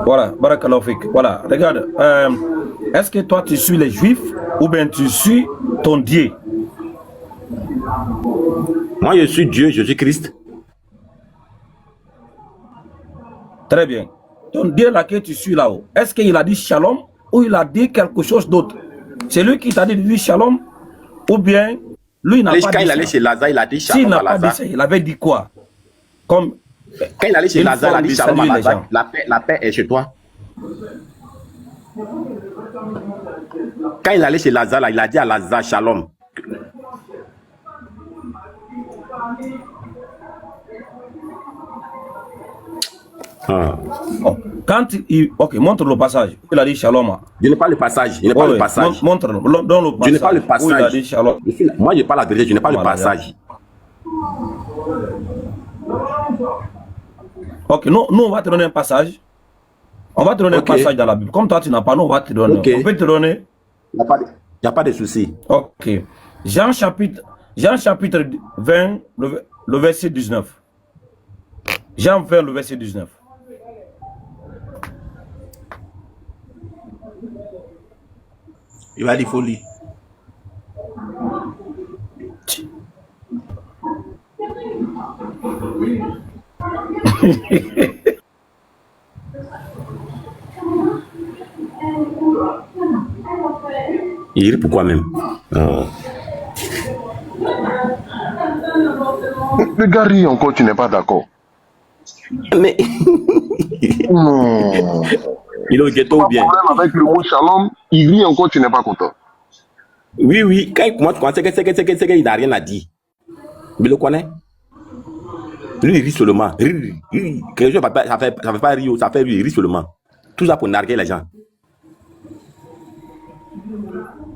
Voilà, Barakallahu fik. Voilà, regarde. Est-ce que toi tu suis les juifs ou bien tu suis ton Dieu? Moi, je suis Dieu, je suis Christ. Très bien. Ton Dieu là que tu suis là-haut, est-ce qu'il a dit shalom ou il a dit quelque chose d'autre? C'est lui qui t'a dit de dire shalom ou bien lui il n'a pas dit Quand il ça? allait chez Lazare, il a dit S'il shalom n'a à pas dit Lazare. ça, il avait dit quoi? Comme Quand il allait chez une Lazare, il a forme dit de shalom à saluer les gens. Lazare. La paix est chez toi. Quand il allait chez Lazare, là, il a dit à Lazare shalom. Oh, quand il... Ok, montre le passage. Il a dit shalom. Je n'ai pas le passage. Je n'ai pas le passage. Montre-le. Donne le passage. Je n'ai pas le passage. Où il a dit shalom. Moi, je parle la vérité. Je n'ai pas le passage. Ok, nous, on va te donner un passage. On va te donner un passage dans la Bible. Comme toi, tu n'as pas, nous, on va te donner. On peut te donner. Il n'y a pas de souci. Ok. Jean chapitre 20, le verset 19. Jean 20, le verset 19. Il va dire folie. Il rit pourquoi même? Le gars rit encore, tu n'es pas d'accord. Mais Non. il est au ghetto ou bien? Problème avec le mot shalom, il rit encore, tu n'es pas content. Oui, oui. Quand il commence, c'est qu'il n'a rien à dire. Mais le connaît? Lui, il rit seulement. Quelque chose, ça fait pas rire, ça fait rire, il rit seulement. Tout ça pour narguer les gens.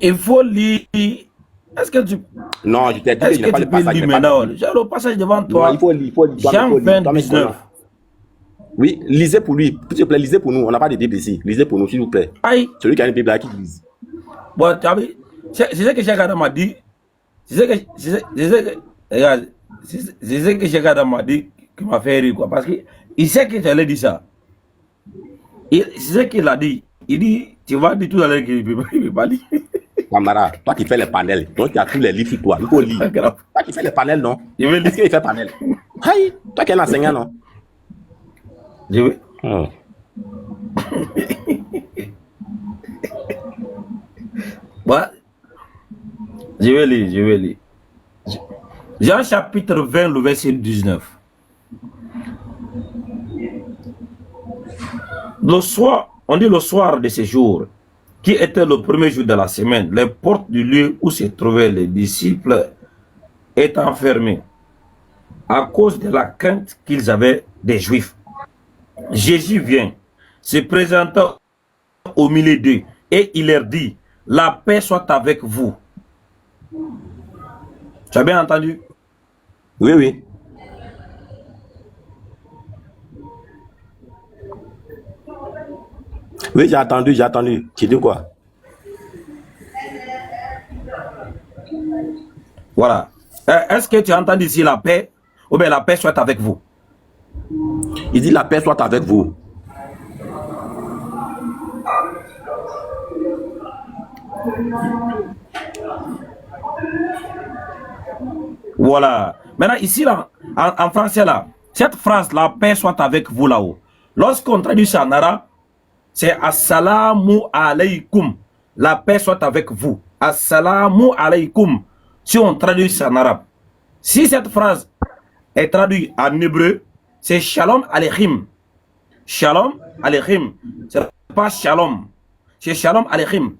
Il faut lire. Est-ce que tu... Non, je t'ai dit, Est-ce je n'ai pas que le tu peux passage. lire maintenant? J'ai le passage devant toi. Non, il faut lire, il faut lire. Jean 20, 19. Oui, lisez pour lui. S'il te plaît, lisez pour nous. On n'a pas de Bible ici. Lisez pour nous, s'il vous plaît. Aïe. Celui qui a une Bible là, qui lise. Bon, c'est ce que Cheikh Adam m'a dit. C'est ce que Cheikh Adam m'a dit qui m'a fait rire, quoi. Parce qu'il sait que j'allais dire ça. C'est ce qu'il a dit. Il dit, tu vas dire tout à l'heure qu'il ne peut pas dire. Camarade, toi qui fais les panels, donc tu as tous les livres sur toi. Il faut lire. Toi qui fais les panels, non? Je vais lire. Est-ce qu'il fait panel? Aïe, toi qui es un enseignant, non? Je vais. Bon, je vais lire. Jean chapitre 20, le verset 19. Le soir, on dit le soir de ce jour, qui était le premier jour de la semaine, les portes du lieu où se trouvaient les disciples étant fermées à cause de la crainte qu'ils avaient des Juifs. Jésus vient, se présenta au milieu d'eux et il leur dit, la paix soit avec vous. Tu as bien entendu? Oui, oui. Oui, j'ai entendu. Tu dis quoi? Voilà. Est-ce que tu as entendu ici la paix? Ou bien la paix soit avec vous? Il dit la paix soit avec vous. Voilà. Maintenant, ici, là, en français, là, cette phrase, la paix soit avec vous là-haut. Lorsqu'on traduit ça en arabe, c'est Assalamu alaykum. La paix soit avec vous. Assalamu alaykum. Si on traduit ça en arabe. Si cette phrase est traduite en hébreu, c'est Shalom Aleichem. Shalom Aleichem. C'est pas Shalom. C'est Shalom Aleichem.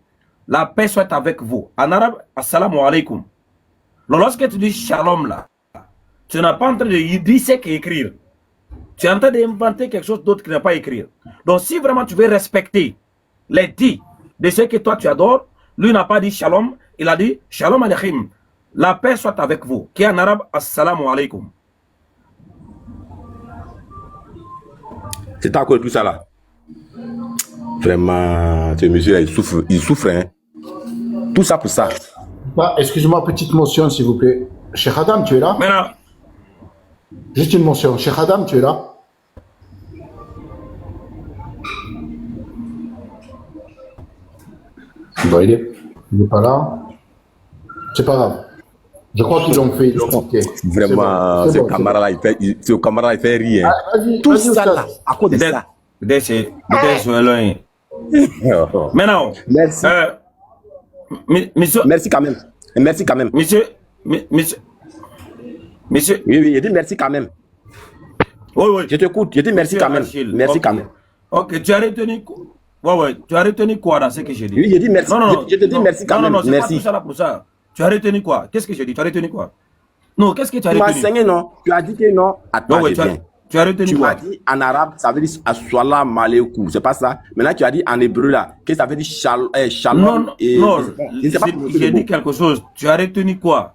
La paix soit avec vous. En arabe, Assalamu alaykum. Lorsque tu dis Shalom là, tu n'as pas en train de dire ce qu'écrire. Tu es en train d'inventer quelque chose d'autre qui n'est pas écrire. Donc si vraiment tu veux respecter les dits de ce que toi tu adores, lui n'a pas dit Shalom, il a dit Shalom Aleichem. La paix soit avec vous. Qui est en arabe, Assalamu alaykum. C'est encore tout ça là. Vraiment, ce monsieur là, il souffre, hein. Tout ça pour ça. Bah, excusez-moi, petite motion, s'il vous plaît. Cheikh Adam, tu es là? Maintenant, juste une motion. Cheikh Adam, tu es là? Bon, il est pas là. C'est pas grave. Je crois qu'ils l'ont fait. Okay. Vraiment, bon, ce bon, camarade-là, il fait rien. Vas-y, Tout vas-y, ça Oustaz. là, à cause de ça. Maintenant, Merci. monsieur, Merci quand même. Merci quand même. monsieur, monsieur, Oui, oui, j'ai dit merci quand même. oui, Je t'écoute, j'ai dit merci quand même. Achille, Merci ok. quand même. Ok, tu as retenu quoi? Ouais, tu as retenu quoi dans ce que j'ai dit? Oui, j'ai dit merci. Non, Je te dis merci quand même. Non, c'est pas Merci. tout ça là pour ça. Tu as retenu quoi? Qu'est-ce que j'ai dit? Tu as retenu quoi? Non, qu'est-ce que tu as Tu m'as retenu? enseigné, non? Tu as dit que non. Attends, Ouais, je viens. tu as retenu Tu quoi? m'as dit en arabe, ça veut dire assalamu alaikum. C'est pas ça. Maintenant, tu as dit en hébreu là, que ça veut dire shalom. Non, et non, je ne sais pas prononcer le j'ai mot. dit quelque chose. Tu as retenu quoi?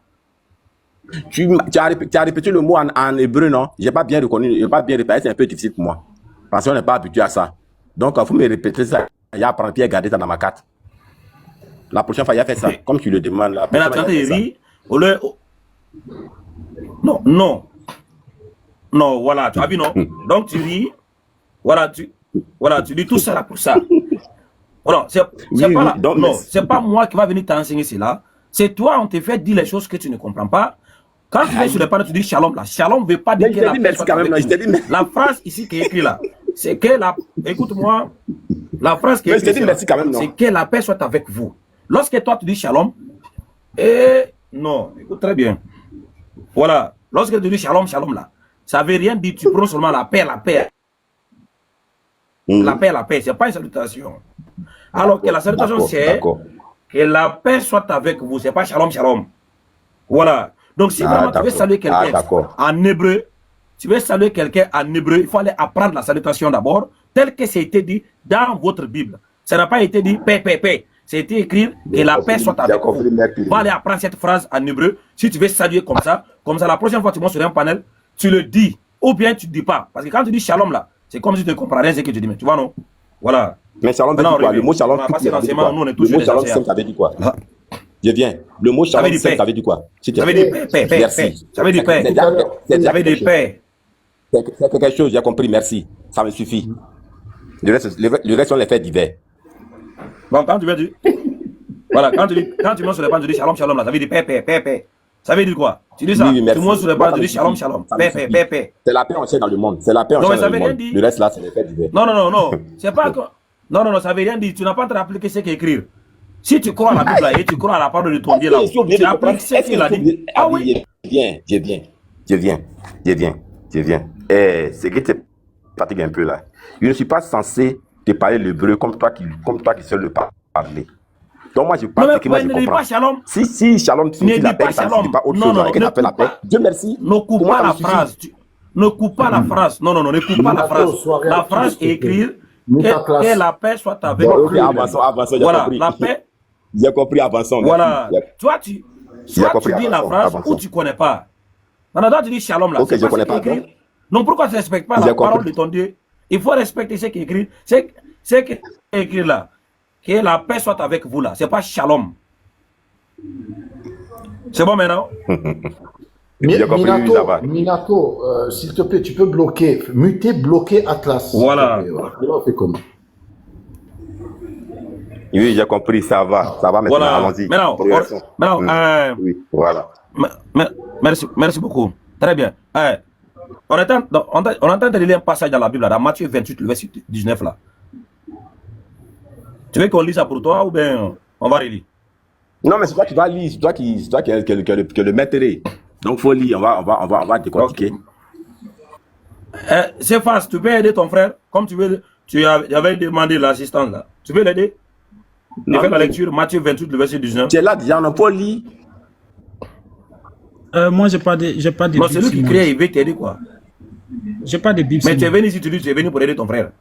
Tu as répété le mot en hébreu, non? J'ai pas bien reconnu, j'ai pas bien répété, c'est un peu difficile pour moi. Parce qu'on n'est pas habitué à ça. Donc, il faut me répéter ça. Il y a apprendre et garder ça dans ma carte. La prochaine fois, il y a fait ça. Comme tu le demandes. La Mais prochaine là, fois, quand il y a tu fait ça. ris, non, voilà, tu as vu, non? Donc, tu ris, voilà, tu dis tout ça là pour ça. Voilà, c'est Oui, pas oui, là, donc, non, mais- c'est pas moi qui va venir t'enseigner cela. C'est toi, on te fait dire les choses que tu ne comprends pas. Quand tu vas sur le panneau, tu dis shalom là. Shalom ne veut pas dire Mais je que t'ai la dit paix merci soit quand même, avec non, je t'ai nous. dit merci. La phrase ici qui est écrite là, c'est que la, écoute-moi, la phrase qui est Mais je t'ai écrite dit merci quand même, non? c'est que la paix soit avec vous. Lorsque toi tu dis shalom, et non, écoute très bien. Voilà, lorsque tu dis shalom, shalom là, ça veut rien dire, tu prends seulement la paix, la paix. La paix, c'est pas une salutation. Alors que la salutation D'accord, c'est d'accord. que la paix soit avec vous, c'est pas shalom, shalom. Voilà. Donc si Ah, vraiment tu veux d'accord. saluer Ah, quelqu'un d'accord. en hébreu, tu veux saluer quelqu'un en hébreu, il faut aller apprendre la salutation d'abord, tel que c'est été dit dans votre Bible. Ça n'a pas été dit paix, paix, paix. C'est été écrit que la paix soit avec vous. Va aller apprendre cette phrase en hébreu. Si tu veux saluer comme ça, la prochaine fois que tu montes sur un panel, tu le dis. Ou bien tu ne dis pas. Parce que quand tu dis shalom là, c'est comme si tu ne comprends rien ce que tu dis. Mais tu vois, non? Voilà. Mais shalom veut Maintenant, dire quoi? on Le mot shalom, on a passé ça veut dire l'enseignement, quoi? nous, on est Le tous mot des shalom anciens. simple, ça veut dire quoi? Ah. Je viens. Le mot veut shalom dire simple, paix. ça veut dire quoi? S'il te Ça veut plaît. dire paix, paix, paix, Merci. paix. Ça veut dire paix. Ça veut dire paix. C'est quelque chose, j'ai compris, merci. Ça me suffit. Le reste sont les faits divers. Bon, quand tu veux dire, voilà, quand tu montes sur le pan, tu dis shalom, shalom, là, ça veut dire paix, paix, paix, paix. Ça veut dire quoi? Tu dis ça, Oui, merci. tu montes sur le Moi, pan, ça tu me dis shalom, suffit. shalom, Ça me paix, paix, suffit. paix, paix. C'est la paix en dans le monde. C'est la paix en Non, mais dans ça le veut rien monde. dire. Le reste là, c'est les faits divers. Non, c'est pas que... Non, ça veut rien dire. Tu n'as pas en train d'appliquer ce qu'il écrit. Si tu crois à la Bible là, et tu crois à la parole de ton Dieu là, tu appliques ce qu'il a dit. Ah oui. Je viens. C'est que tu fatigues un peu là. Je ne suis pas censé te parler l'hébreu comme toi qui sais le parler. Donc moi je Non, parle ce que moi mais je ne dis pas comprends. shalom. Si shalom signifie Ne la dis paix, pas ça ne shalom. signifie pas autre Non, chose. non, Avec ne appelle la coupe paix. pas. Dieu merci. Ne coupe Pour moi, pas ça la me suffit. phrase. Ne coupe pas la phrase. Non, ne coupe pas la phrase. La phrase est écrite que la paix soit avec Ok, vous. avançons, j'ai Voilà, compris. la paix. J'ai compris, avançons. Voilà. Merci. Toi, soit compris, tu dis la avançons, phrase avançons. ou tu ne connais pas. Maintenant, toi, tu dis shalom là. Ok, c'est je pas ce connais qui est pas, écrit. Non, pourquoi tu ne respectes pas J'ai la parole compris. de ton Dieu? Il faut respecter ce qui est écrit. Ce qui est écrit là. Que la paix soit avec vous là. Ce n'est pas shalom. C'est bon maintenant? J'ai compris, oui, ça va. Minato, s'il te plaît, tu peux bloquer Atlas. Voilà. On fait comment? Oui, j'ai compris, ça va maintenant, Voilà. allons-y. Maintenant, Progressons. Oui, voilà. Merci beaucoup. Très bien. On est en train de lire un passage dans la Bible, là, dans Matthieu 28, le verset 19 là. Tu veux qu'on lise ça pour toi ou bien on va relire? Non, mais c'est toi qui vas lire, c'est toi qui est le maître. Donc, faut lire, on va décortiquer. C'est facile, tu peux aider ton frère, comme tu avais demandé l'assistance là. Tu peux l'aider? Il fait la lecture, Matthieu 28, le verset 19. Tu es là déjà, on a pas lire. Moi, j'ai pas de Non, Bible c'est lui sur qui moi. crée, il veut t'aider quoi. J'ai pas de Bible Mais sur tu es moi. venu ici, tu dis tu es venu pour aider ton frère.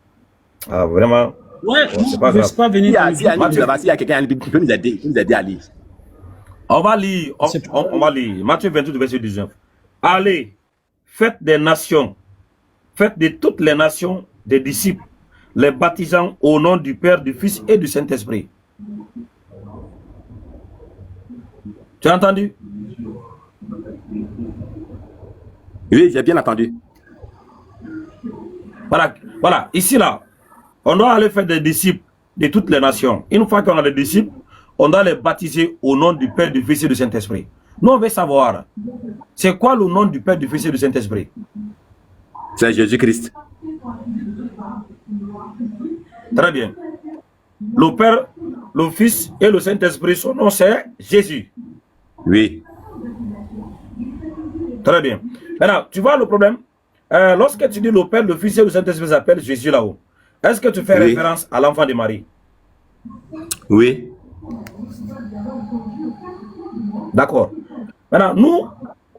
Ah, vraiment? Ouais, c'est pas je ne grave. suis pas venu dans le S'il y a Bible. s'il y a quelqu'un qui peut nous aider à lire. On va lire, on va lire. Matthieu 28, verset 19. Allez, faites des nations, faites de toutes les nations des disciples, les baptisant au nom du Père, du Fils et du Saint-Esprit. Tu as entendu? Oui, j'ai bien entendu. Voilà, ici là, on doit aller faire des disciples de toutes les nations. Une fois qu'on a des disciples, on doit les baptiser au nom du Père, du Fils et du Saint-Esprit. Nous, on veut savoir, c'est quoi le nom du Père, du Fils et du Saint-Esprit? C'est Jésus-Christ. Très bien. Le Père, le Fils et le Saint-Esprit, son nom c'est Jésus. Oui. Très bien. Maintenant, tu vois le problème? Lorsque tu dis le Père, le Fils et le Saint-Esprit s'appellent Jésus là-haut, est-ce que tu fais Oui. référence à l'enfant de Marie? Oui. D'accord. Maintenant, nous,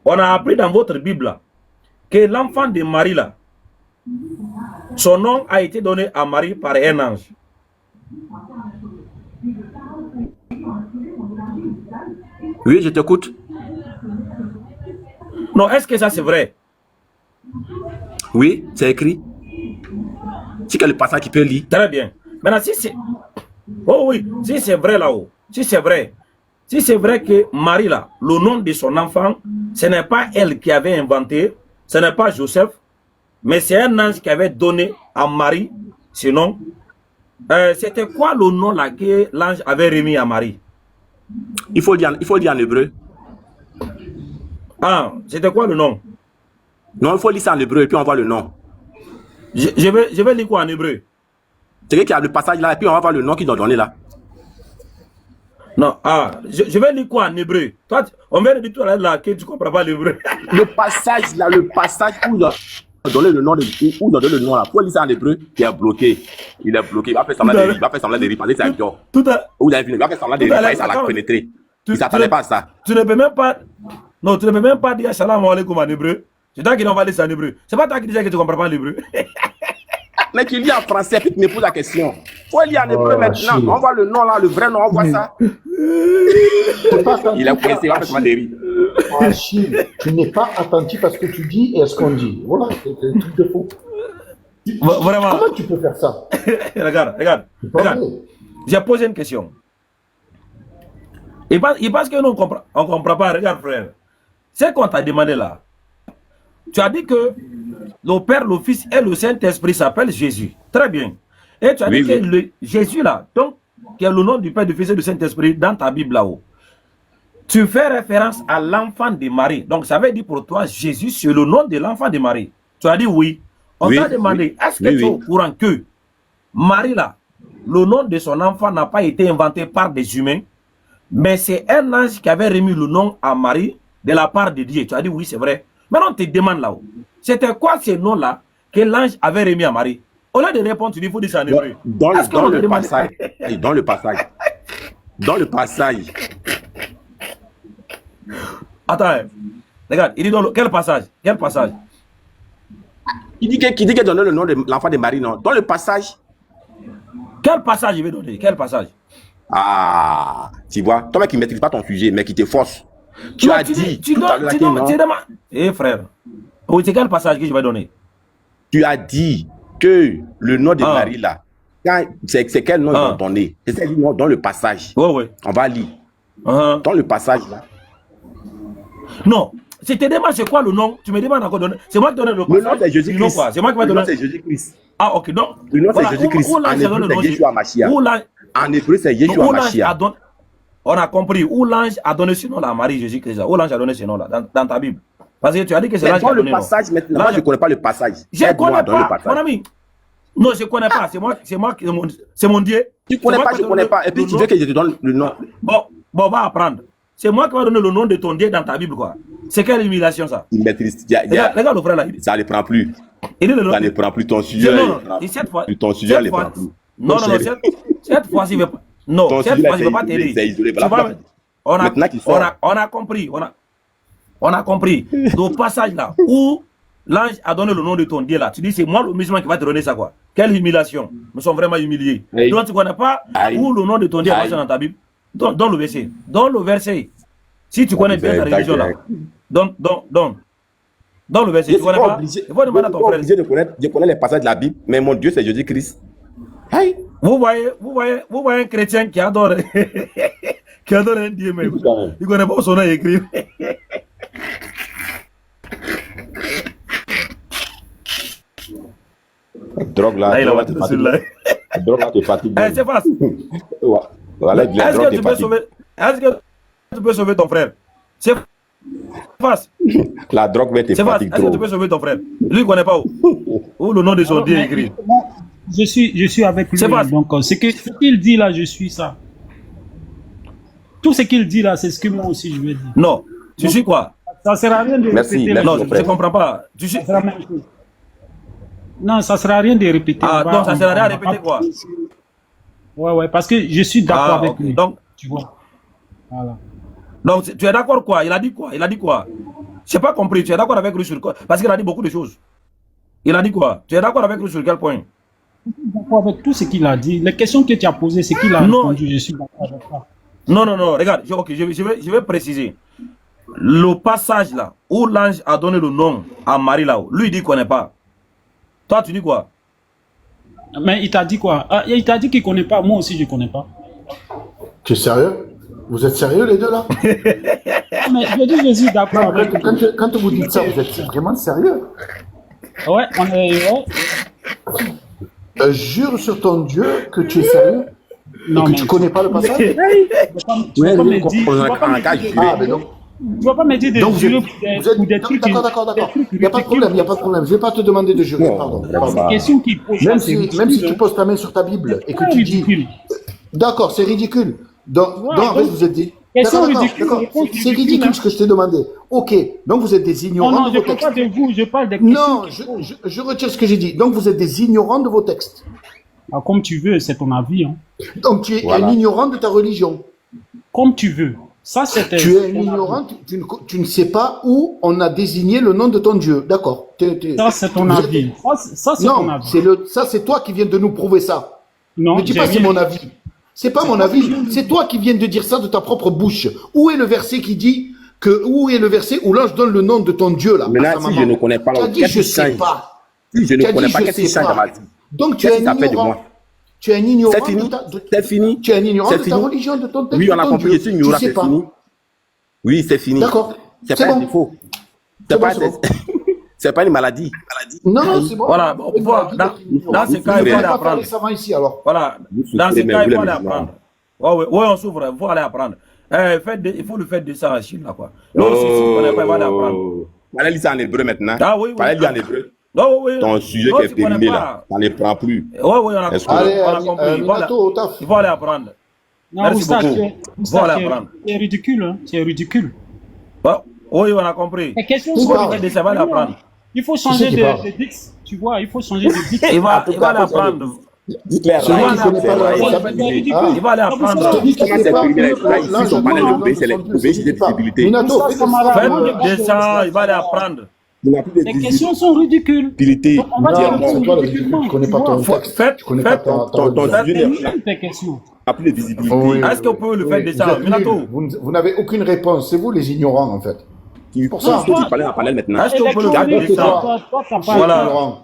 on a appris dans votre Bible là, que l'enfant de Marie là, son nom a été donné à Marie par un ange. Oui, je t'écoute. Non, est-ce que ça c'est vrai? Oui, c'est écrit. Si quel passage qui peut lire. Très bien. Maintenant, si c'est... Oh oui, si c'est vrai là-haut, si c'est vrai que Marie là, le nom de son enfant, ce n'est pas elle qui avait inventé, ce n'est pas Joseph, mais c'est un ange qui avait donné à Marie ce nom. C'était quoi le nom là que l'ange avait remis à Marie? Il faut dire en hébreu. Ah, c'était quoi le nom? Non, il faut lire ça en hébreu et puis on voit le nom. Je vais lire quoi en hébreu? C'est qu'il y a le passage là et puis on va voir le nom qu'ils ont donné là. Non, je vais lire quoi en hébreu? Toi, on vient de dire tout à l'heure là que tu ne comprends pas l'hébreu. Le passage là, le passage où ils ont donné le nom, où ils ont donné le nom là. Pour lire ça en hébreu, il est bloqué. Il est bloqué. Il va faire semblant de rire. Pensez que c'est un jour. Vous avez vu, il va faire semblant de rire. Ça l'a pénétré. Il ne s'attendait pas à ça. Tu ne peux même pas. Non, tu ne peux même pas dire salam alaikum en hébreu. C'est toi qui l'as lire ça en hébreu. C'est pas toi qui disais que tu ne comprends pas l'hébreu. Mais tu lis en français puis tu me poses la question. Faut lire en hébreu maintenant. On voit le nom là, le vrai nom, on voit ça. Il est coincé, il va faire semblant de rire. Achille, tu n'es pas attentif à ce que tu dis et à ce qu'on dit. Voilà, c'est un truc de faux. Vraiment. Comment tu peux faire ça? Regarde. J'ai posé une question. Il pense que nous, on ne comprend pas. Regarde, frère. C'est qu'on t'a demandé là. Tu as dit que le Père, le Fils et le Saint-Esprit s'appellent Jésus. Très bien. Et tu as dit que le Jésus là, donc, qui est le nom du Père, du Fils et du Saint-Esprit dans ta Bible là-haut. Tu fais référence à l'enfant de Marie. Donc, ça veut dire pour toi, Jésus, c'est le nom de l'enfant de Marie. Tu as dit oui. On t'a demandé, est-ce que tu es au courant que Marie là, le nom de son enfant n'a pas été inventé par des humains, mais c'est un ange qui avait remis le nom à Marie de la part de Dieu. Tu as dit oui, c'est vrai. Maintenant, on te demande là-haut. C'était quoi ce nom-là que l'ange avait remis à Marie? Au lieu de répondre, tu dis, il faut dire ça en hébreu. Dans le passage. Attends, regarde, il dit dans quel passage? Quel passage? Il dit qu'il donne le nom de l'enfant de Marie, non? Dans le passage. Quel passage il veut donner? Quel passage? Ah, tu vois, toi qui ne maîtrises pas ton sujet, mais qui te force. Tu as dit. Tu demandes. Eh frère, c'est quel passage que je vais donner? Tu as dit que le nom de Marie là, c'est quel nom ils ont donné? C'est le nom dans le passage. Oui. On va lire. Dans le passage là. Non, si tu te demandes c'est quoi le nom, tu me demandes encore donner. C'est moi qui donne le passage. Le nom c'est Jésus-Christ. C'est moi qui vais donner. Le nom c'est Jésus-Christ. Ah ok, donc. Le nom c'est Jésus-Christ. En hébreu c'est Yeshua Mashiach. En hébreu c'est Yeshua Mashiach. On a compris où l'ange a donné ce nom-là à Marie Jésus-Christ. Où l'ange a donné ce nom-là dans ta Bible. Parce que tu as dit que c'est l'ange qui a donné le passage maintenant. Moi je ne connais pas le passage. Je ne connais pas, mon ami. Non, je ne connais pas. C'est mon Dieu. Tu ne connais pas, je ne connais pas. Et puis tu veux que je te donne le nom. Bon, on va apprendre. C'est moi qui vais donner le nom de ton Dieu dans ta Bible, quoi. C'est quelle humiliation, ça? Il maîtrise. Regarde le frère là. Ça ne prend plus. Ça ne prend plus ton sujet. Ton sujet ne prend plus. Non, cette fois-ci, non, cette fois-ci, je ne vais pas t'aider. On a compris. On a compris. Le passage là, où l'ange a donné le nom de ton Dieu là, tu dis c'est moi le musulman qui va te donner ça, quoi. Quelle humiliation. Nous sommes vraiment humiliés. Donc tu ne connais pas où le nom de ton Dieu est dans ta Bible. Dans le verset. Dans le verset. Si tu connais bien ta religion là. Dans le verset. Tu ne connais pas. Il faut demander à ton frère. Je connais les passages de la Bible, mais mon Dieu c'est Jésus-Christ. Hey. Vous voyez un chrétien qui adore un Dieu, mais il ne connaît pas son nom écrit. Drogue là, te fatigue. C'est facile. Voilà, la Est-ce drogue que est tu peux fatiguée. sauver, est-ce que tu peux sauver ton frère? C'est face. La drogue va te C'est face. fatiguer Est-ce que tu trop. peux sauver ton frère? Lui, il connaît pas où le nom de son Alors, Dieu est mais écrit. moi, je suis avec lui. C'est pas- Donc, ce qu'il dit là, je suis ça. Tout ce qu'il dit là, c'est ce que moi aussi je veux dire. Non. Tu suis quoi? Ça sert à rien de Merci, répéter. merci. Non, les je choses. ne comprends pas. Tu suis... Ça sert à rien de- Non, ça sert à rien de répéter. Ah, On va- donc ça on sert à rien va de répéter pas- quoi? Ouais, parce que je suis d'accord Ah, avec ok. lui. Donc, Tu vois. Voilà. donc, tu es d'accord quoi? Il a dit quoi? Il a dit quoi? Je n'ai pas compris. Tu es d'accord avec lui sur quoi? Parce qu'il a dit beaucoup de choses. Il a dit quoi? Tu es d'accord avec lui sur quel point? D'accord avec tout ce qu'il a dit. Les questions que tu as posées, c'est qu'il a Non. répondu. Je suis d'accord avec ça. Non, non, non. Regarde, ok, je vais préciser. Le passage là, où l'ange a donné le nom à Marie là, lui il dit qu'on n'est pas. Toi, tu dis quoi? Mais il t'a dit quoi? Ah, il t'a dit qu'il ne connaît pas. Moi aussi, je ne connais pas. Tu es sérieux? Vous êtes sérieux les deux là? Ah, mais je dis, je suis d'accord Non, avec lui. quand vous dites ça, vous êtes vraiment sérieux? Ouais, on est. Ouais. Jure sur ton Dieu que tu es sérieux Non, et que mais tu connais pas le passage. tu vas pas me dire. Tu vas pas me dire- Ah, mais donc, tu vas pas me dire de donc jurer vous êtes pour des trucs. d'accord. des trucs Il n'y a pas de problème, il n'y a pas de problème. Je ne vais pas te demander de jurer, pardon. Des questions qui posent. Même c'est si, ridicule, même si tu hein. poses ta main sur ta Bible et que C'est tu dis, ridicule. d'accord, c'est ridicule. Donc en donc, fait, vous êtes dit, question d'accord, ridicule, d'accord, réponse c'est ridicule, ridicule hein. ce que je t'ai demandé. Ok, donc vous êtes des Non, ignorants non, de je vos ne parle textes. pas de vous, je parle des questions. Non, je retire ce que j'ai dit. Donc vous êtes des ignorants de vos textes. Ah, comme tu veux, c'est ton avis. Hein. Donc tu es Voilà. un ignorant de ta religion. Comme tu veux. Ça, c'était. Tu es un ignorant, tu ne sais pas où on a désigné le nom de ton Dieu. D'accord. Ça, c'est ton vous êtes- avis. Ça, c'est ton Non, avis. ça c'est toi qui viens de nous prouver ça. Non, Ne dis j'ai pas c'est rien mon dit. avis. C'est pas mon avis. C'est toi qui viens de dire ça de ta propre bouche. Où est le verset qui dit que, où est le verset où l'ange donne le nom de ton Dieu là? à Maintenant, sa si maman? je ne connais pas, Tu as alors, dit qu'est-ce je qui sais change? pas. Si je Tu ne as connais dit pas, je qu'est-ce qui sais change dans pas. ma vie? Donc tu es Qu'est-ce qui un t'a fait de ignorant. moi? Tu es un ignorant C'est fini? de ta, C'est fini? tu es un ignorant C'est de ta fini? religion, de ton texte, Oui, on de a ton compris. Dieu. Je suis ignorant, Tu sais c'est pas. fini. Oui, c'est fini. D'accord. C'est C'est pas un bon. défaut. C'est bon, pas, c'est bon. c'est pas une maladie. Non, non, c'est bon. Voilà, bon, dans ce cas, il faut On aller va pas faire apprendre. les savants ici alors. Voilà, Vous dans ce souffrez, mais cas, vous il faut les aller musulmans. apprendre. Ouais, on s'ouvre, il faut aller apprendre. Il faut le faire de ça en Chine, là, quoi. Non, si tu connais pas, il va aller apprendre. Fallait lire ça en hébreu maintenant. Ah oui, oui. Fallait lire en hébreu. Non, oui, oui. Ton sujet Non, qui est tu connais périmé pas. là, ça ne prend plus. Oui, on a Est-ce compris. que- Allez, On a compris. Il faut aller- Minato, au taf. il faut aller apprendre. Non, Merci Oustaz, beaucoup. Voilà, apprendre. c'est ridicule. Hein. C'est ridicule. Oui, on a compris. Les questions Qui sont parle? ridicules. Ça va l'apprendre. Il faut c'est changer qui de parle? dix. Tu vois, il faut changer de dix. Il va pourquoi aller apprendre. Dites-les, Celui Raïs, qui connaît c'est pas la- Raïs. la- C'est ridicule. Ah. Il va aller Je te apprendre. dis qu'il Comment sait c'est pas privé, que là, l'ange ils sont donne pas le les nom obéis, de c'est les son Dieu, obéis, c'est c'est des pas. visibilités. Minato, Ça, fais ça des m'a savants. Faites de ça, il va aller apprendre. Il n'a plus de Les questions sont ridicules. visibilité. Donc, on va Non, dire c'est toi le ridicule, tu connais pas ton Faut- texte. faites- Tu connais pas faites- ta Ton religion. sujet C'est n'est nul, tes questions. n'a plus de visibilité. Oui, Est-ce que vous pouvez le faire de vous ça, êtes Minato? nuls. Vous n'avez aucune réponse. C'est vous les ignorants en fait. Pour ça. ça, tu parlais en parallèle maintenant. Est-ce que vous pouvez le faire Électronique, de ça? toi, t'as pas. Voilà. Ignorant.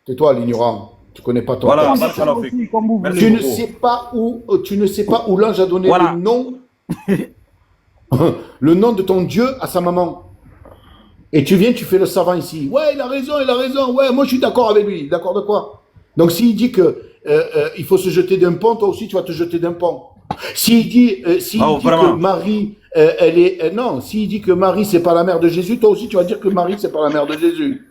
C'est toi l'ignorant. Tu connais pas ton Voilà. texte. Barakallahu fik. Comme vous Merci. voulez. Tu ne sais pas où l'ange a donné Voilà. le nom, le nom de ton Dieu à sa maman. Et tu viens, tu fais le savant ici. Ouais, il a raison. Ouais, moi je suis d'accord avec lui. D'accord de quoi? Donc s'il dit que il faut se jeter d'un pont, toi aussi tu vas te jeter d'un pont. S'il dit, Oh, que vraiment. Marie, elle est, non, s'il dit que Marie c'est pas la mère de Jésus, toi aussi tu vas dire que Marie c'est pas la mère de Jésus.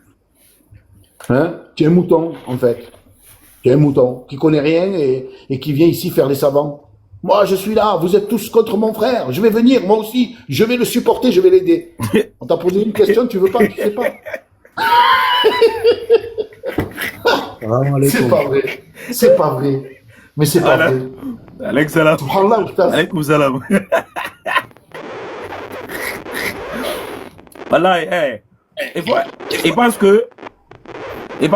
Hein? Tu es un mouton en fait. Tu es un mouton qui connaît rien et qui vient ici faire les savants. Moi, je suis là, vous êtes tous contre mon frère. Je vais venir, moi aussi. Je vais le supporter, je vais l'aider. On t'a posé une question, tu veux pas, tu sais pas. C'est pas vrai. C'est pas vrai. Mais c'est pas Voilà. vrai. Alex salam. Subhanallah, oustaz. Alaykoum salam. Voilà, il pense que il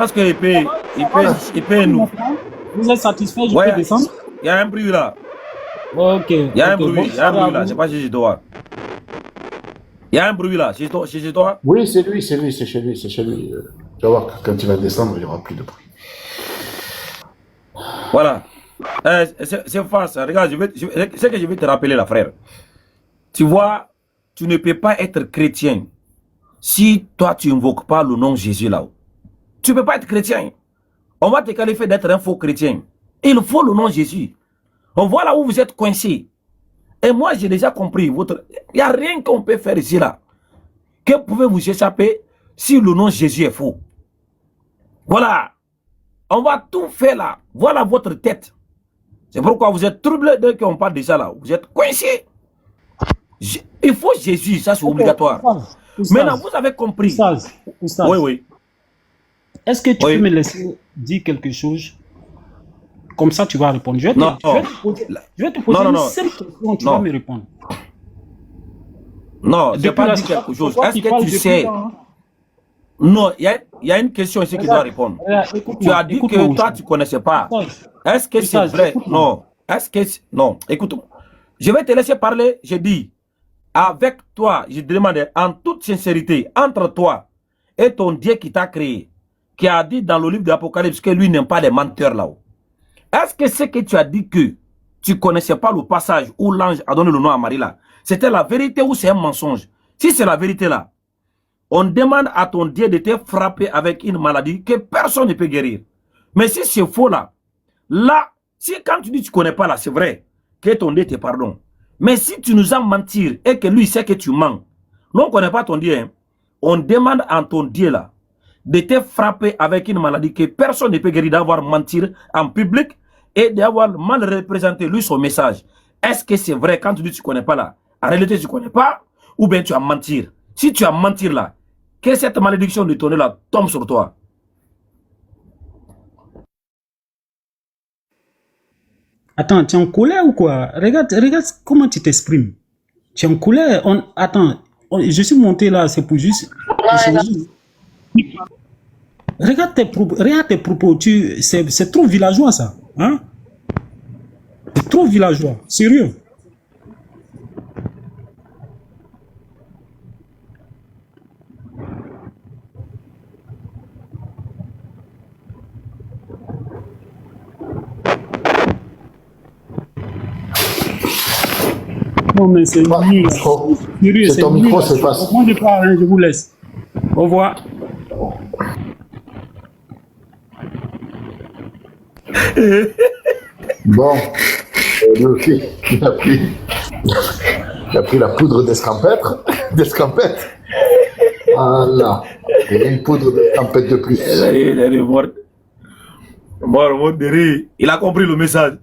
peut nous. Vous êtes satisfait, je Ouais, peux descendre? il y a un bruit là. Ok. Il y a un ok, bruit, bon, il y a un bruit là. vous- C'est pas chez toi. Il y a un bruit là. Chez toi. Oui, c'est lui, c'est chez lui. Tu vas voir que quand il va descendre, il n'y aura plus de bruit. Voilà. C'est face. Regarde, c'est que je vais te rappeler là, frère. Tu vois, tu ne peux pas être chrétien si toi tu invoques pas le nom de Jésus là-haut. Tu ne peux pas être chrétien. On va te qualifier d'être un faux chrétien. Il faut le nom de Jésus. On voit là où vous êtes coincé. Et moi, j'ai déjà compris. Il n'y a rien qu'on peut faire ici, là. Que pouvez vous échapper si le nom de Jésus est faux? Voilà. On va tout faire là. Voilà votre tête. C'est pourquoi vous êtes troublé dès qu'on parle de ça là. Vous êtes coincé. Il faut Jésus, ça c'est obligatoire. Maintenant, vous avez compris. Oustaz, oui, oui. Est-ce que tu peux me laisser dire quelque chose? Comme ça, tu vas répondre. Je vais te poser une simple question, tu vas me répondre. Non, je n'ai pas dit quelque chose. Est-ce que tu sais? Non, il y a une question ici qui doit répondre. Tu as dit que toi, tu ne connaissais pas. Est-ce que c'est vrai? Non. Est-ce que... Non, écoute-moi. Je vais te laisser parler. Je dis, avec toi, je te demande en toute sincérité, entre toi et ton Dieu qui t'a créé, qui a dit dans le livre de l'Apocalypse que lui n'aime pas les menteurs là-haut. Est-ce que ce que tu as dit que tu ne connaissais pas le passage où l'ange a donné le nom à Marie là, c'était la vérité ou c'est un mensonge? Si c'est la vérité là, on demande à ton Dieu de te frapper avec une maladie que personne ne peut guérir. Mais si c'est faux là, si quand tu dis que tu ne connais pas là, c'est vrai que ton Dieu te pardonne. Mais si tu nous as menti et que lui sait que tu mens, nous on ne connaît pas ton Dieu, hein, on demande à ton Dieu là de te frapper avec une maladie que personne ne peut guérir, d'avoir menti en public et d'avoir mal représenté lui son message. Est-ce que c'est vrai quand tu dis que tu ne connais pas là? En réalité, tu ne connais pas ou bien tu as menti? Si tu as menti là, que cette malédiction de ton Dieu là tombe sur toi. Attends, tu es en colère ou quoi? Regarde comment tu t'exprimes. Tu es en colère. Attends, je suis monté là, c'est pour juste... Regarde tes propos. C'est trop villageois ça. Hein? C'est trop villageois. Sérieux. Non, mais c'est nul. C'est ton micro, c'est pas... Moi, je parle, je vous laisse. Au revoir. Bon, lui aussi, il a pris la poudre d'escampêtre. Voilà. Il y a une poudre d'escampette de plus. Il est mort. Mort de rire. Il a compris le message.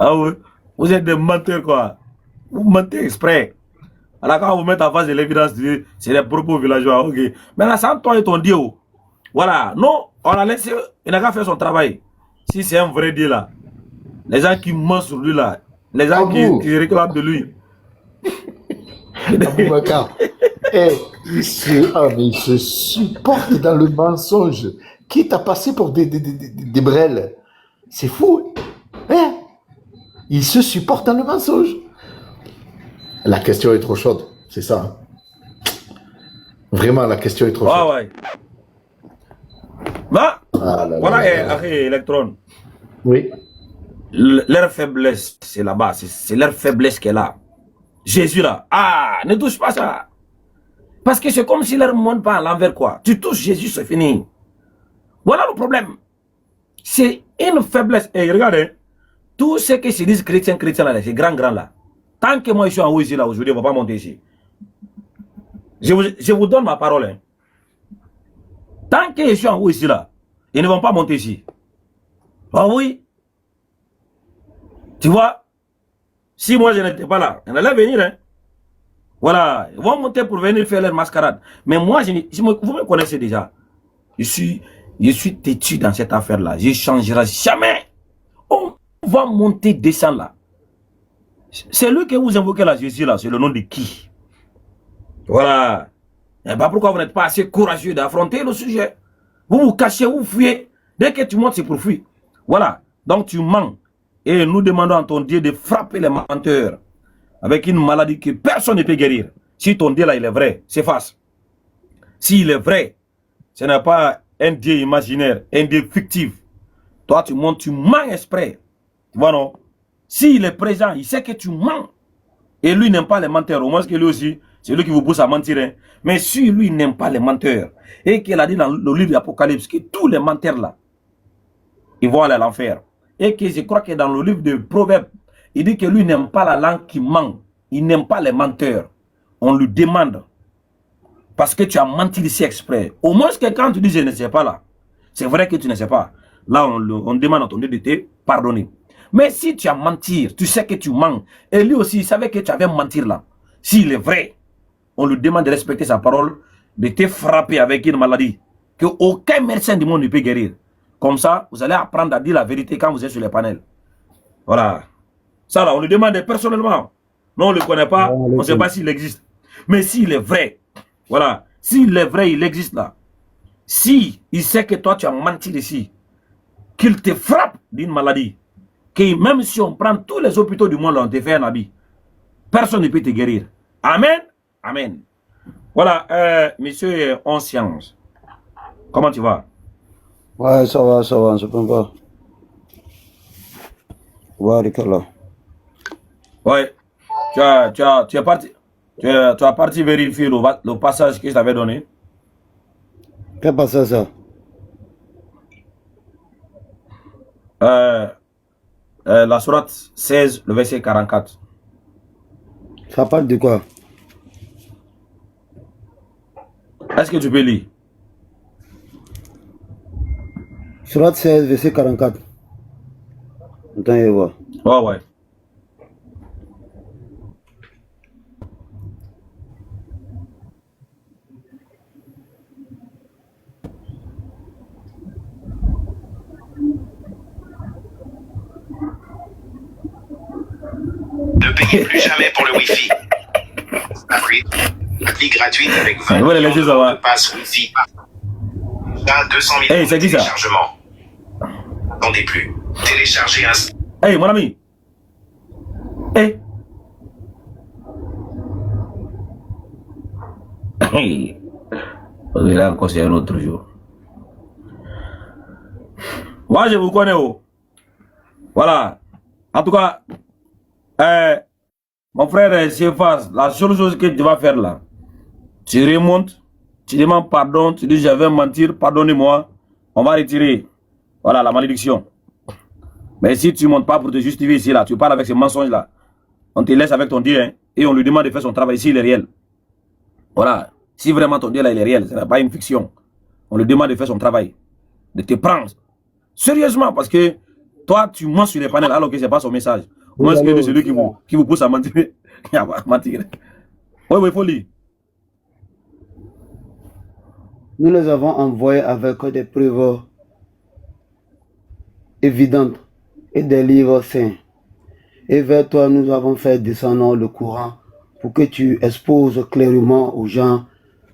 Ah oui, vous êtes des menteurs quoi. Vous mentez exprès. Alors quand vous mettez en face de l'évidence, c'est des propos villageois. Ok. Maintenant, sans toi et ton Dieu. Voilà. Non, on a laissé. Il n'a qu'à faire son travail. Si c'est un vrai Dieu là. Les gens qui mentent sur lui là. Les gens qui réclament de lui. Il se supporte dans le mensonge. Qui t'a passé pour des brels? C'est fou. Hein? Il se supporte dans le mensonge. La question est trop chaude, c'est ça. Vraiment, la question est trop chaude. Ouais. Bah, voilà, Electron. Oui. Leur faiblesse, c'est là-bas. C'est leur faiblesse qui est là. Jésus là. Ah, ne touche pas ça. Parce que c'est comme si leur monde pas à l'envers quoi. Tu touches Jésus, c'est fini. Voilà le problème. C'est une faiblesse. Et regardez, tout ce que se disent chrétiens là, c'est grand là. Tant que moi je suis en haut ici là aujourd'hui, on ne va pas monter ici. Je vous donne ma parole. Hein. Tant que je suis en haut ici là, ils ne vont pas monter ici. Ah oui. Tu vois, si moi je n'étais pas là, ils allaient venir. Hein. Voilà, ils vont monter pour venir faire leur mascarade. Mais moi, vous me connaissez déjà. Je suis têtu dans cette affaire-là. Je ne changerai jamais. On va monter, descendre là. C'est lui que vous invoquez là, Jésus là, c'est le nom de qui? Voilà. Et bah pourquoi vous n'êtes pas assez courageux d'affronter le sujet? Vous vous cachez, vous fuyez. Dès que tu montes, c'est pour fuir. Voilà. Donc tu mens. Et nous demandons à ton Dieu de frapper les menteurs avec une maladie que personne ne peut guérir. Si ton Dieu là, il est vrai, s'efface. S'il est vrai, ce n'est pas un Dieu imaginaire, un Dieu fictif. Toi, tu montes, tu mens exprès. Tu vois, non? S'il est présent, il sait que tu mens. Et lui n'aime pas les menteurs. Au moins que lui aussi, c'est lui qui vous pousse à mentir. Hein. Mais si lui n'aime pas les menteurs, et qu'il a dit dans le livre de l'Apocalypse que tous les menteurs là, ils vont aller à l'enfer. Et que je crois que dans le livre de Proverbes, il dit que lui n'aime pas la langue qui ment. Il n'aime pas les menteurs. On lui demande, parce que tu as menti ici exprès. Au moins que quand tu dis je ne sais pas là, c'est vrai que tu ne sais pas. Là, on demande à ton Dieu de te pardonner. Mais si tu as menti, tu sais que tu mens, et lui aussi, il savait que tu avais menti là. S'il est vrai, on lui demande de respecter sa parole, de te frapper avec une maladie que aucun médecin du monde ne peut guérir. Comme ça, vous allez apprendre à dire la vérité quand vous êtes sur les panels. Voilà. Ça là, on lui demande personnellement. Non, on ne le connaît pas, on ne sait pas s'il existe. Mais s'il est vrai, voilà, s'il est vrai, il existe là. Si il sait que toi tu as menti ici, qu'il te frappe d'une maladie, que même si on prend tous les hôpitaux du monde, on te fait un habit, personne ne peut te guérir. Amen. Amen. Voilà, monsieur 11 sciences. Comment tu vas? Ouais, ça va, on se plaint pas. Ouais, ouais, tu es parti. Tu as parti vérifier le passage que je t'avais donné. Quel passage ça? La sourate 16, le verset 44. Ça parle de quoi? Est-ce que tu peux lire? Sourate 16, verset 44. Attends, je vois. Ouais, ouais. Ne payez plus jamais pour le Wi-Fi. Appli gratuite avec 20 millions de passes Wi-Fi. Déjà 200 000 de téléchargements. Attendez plus. Téléchargez un... Hey, mon ami. Hey. Hey. Là encore, c'est un autre jour. Moi, je vous connais. Oh. Voilà. En tout cas, mon frère Sefas, la seule chose que tu vas faire là, tu remontes, tu demandes pardon, tu dis j'avais menti, pardonnez-moi, on va retirer, voilà, la malédiction. Mais si tu ne montes pas pour te justifier ici, là, tu parles avec ces mensonges là, on te laisse avec ton Dieu, hein, et on lui demande de faire son travail ici, il est réel. Voilà, si vraiment ton Dieu là, il est réel, ce n'est pas une fiction, on lui demande de faire son travail, de te prendre sérieusement, parce que toi, tu mens sur les panels alors que ce n'est pas son message. Moi, est-ce que c'est celui qui vous pousse à mentir? Oui, il faut lire. Nous les avons envoyés avec des preuves évidentes et des livres saints. Et vers toi, nous avons fait descendre le courant pour que tu exposes clairement aux gens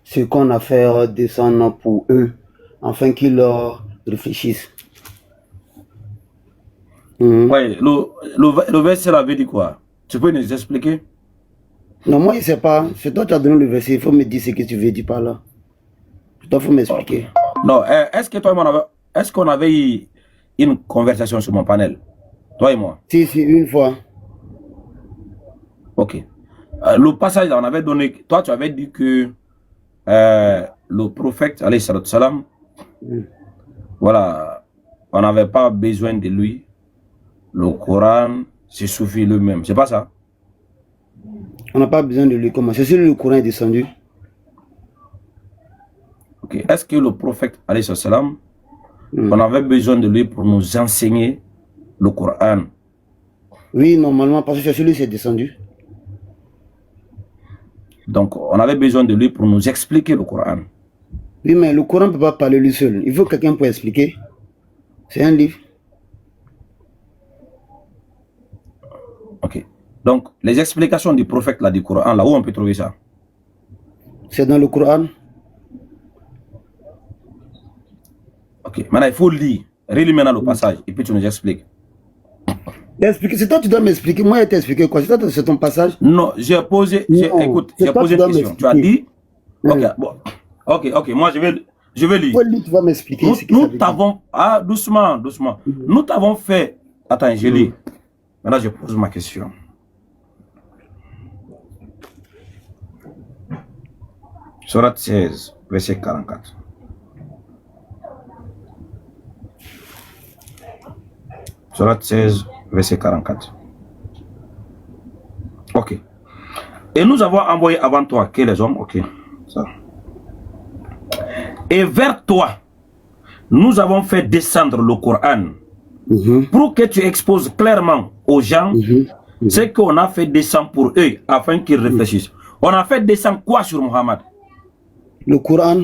ce qu'on a fait descendre pour eux, afin qu'ils leur réfléchissent. Oui, le verset avait dit quoi? Tu peux nous expliquer? Non, moi je ne sais pas. C'est toi qui as donné le verset. Il faut me dire ce que tu veux dire par là. Il faut m'expliquer. Non, est-ce que toi et moi, est-ce qu'on avait eu une conversation sur mon panel? Toi et moi? Si, une fois. Ok. Le passage, on avait donné, toi tu avais dit que le prophète, alayhi salam, voilà, on n'avait pas besoin de lui. Le Coran se suffit lui-même. C'est pas ça? On n'a pas besoin de lui. Comment? C'est sûr que le Coran est descendu. Ok. Est-ce que le prophète, alayhi salam, on avait besoin de lui pour nous enseigner le Coran? Oui, normalement, parce que c'est celui qui est descendu. Donc, on avait besoin de lui pour nous expliquer le Coran. Oui, mais le Coran ne peut pas parler lui seul. Il faut quelqu'un pour expliquer. C'est un livre. Ok. Donc, les explications du prophète, là, du Coran, là où on peut trouver ça? C'est dans le Coran. Ok. Maintenant, il faut lire. Relis maintenant le passage et puis tu nous expliques. C'est toi, tu dois m'expliquer. Moi, je t'ai expliqué quoi? C'est ton passage? Non, j'ai posé, écoute, j'ai posé une question. Tu as dit, ok, bon, ok, moi je vais lire. Tu vas m'expliquer. Nous t'avons, doucement. Nous t'avons fait, attends, je lis. Maintenant, je pose ma question. Sourate 16, verset 44. Surat 16, verset 44. Ok. Et nous avons envoyé avant toi que les hommes, ok. Ça. Et vers toi, nous avons fait descendre le Coran pour que tu exposes clairement aux gens ce qu'on a fait descendre pour eux afin qu'ils réfléchissent. On a fait descendre quoi sur Muhammad? Le Coran.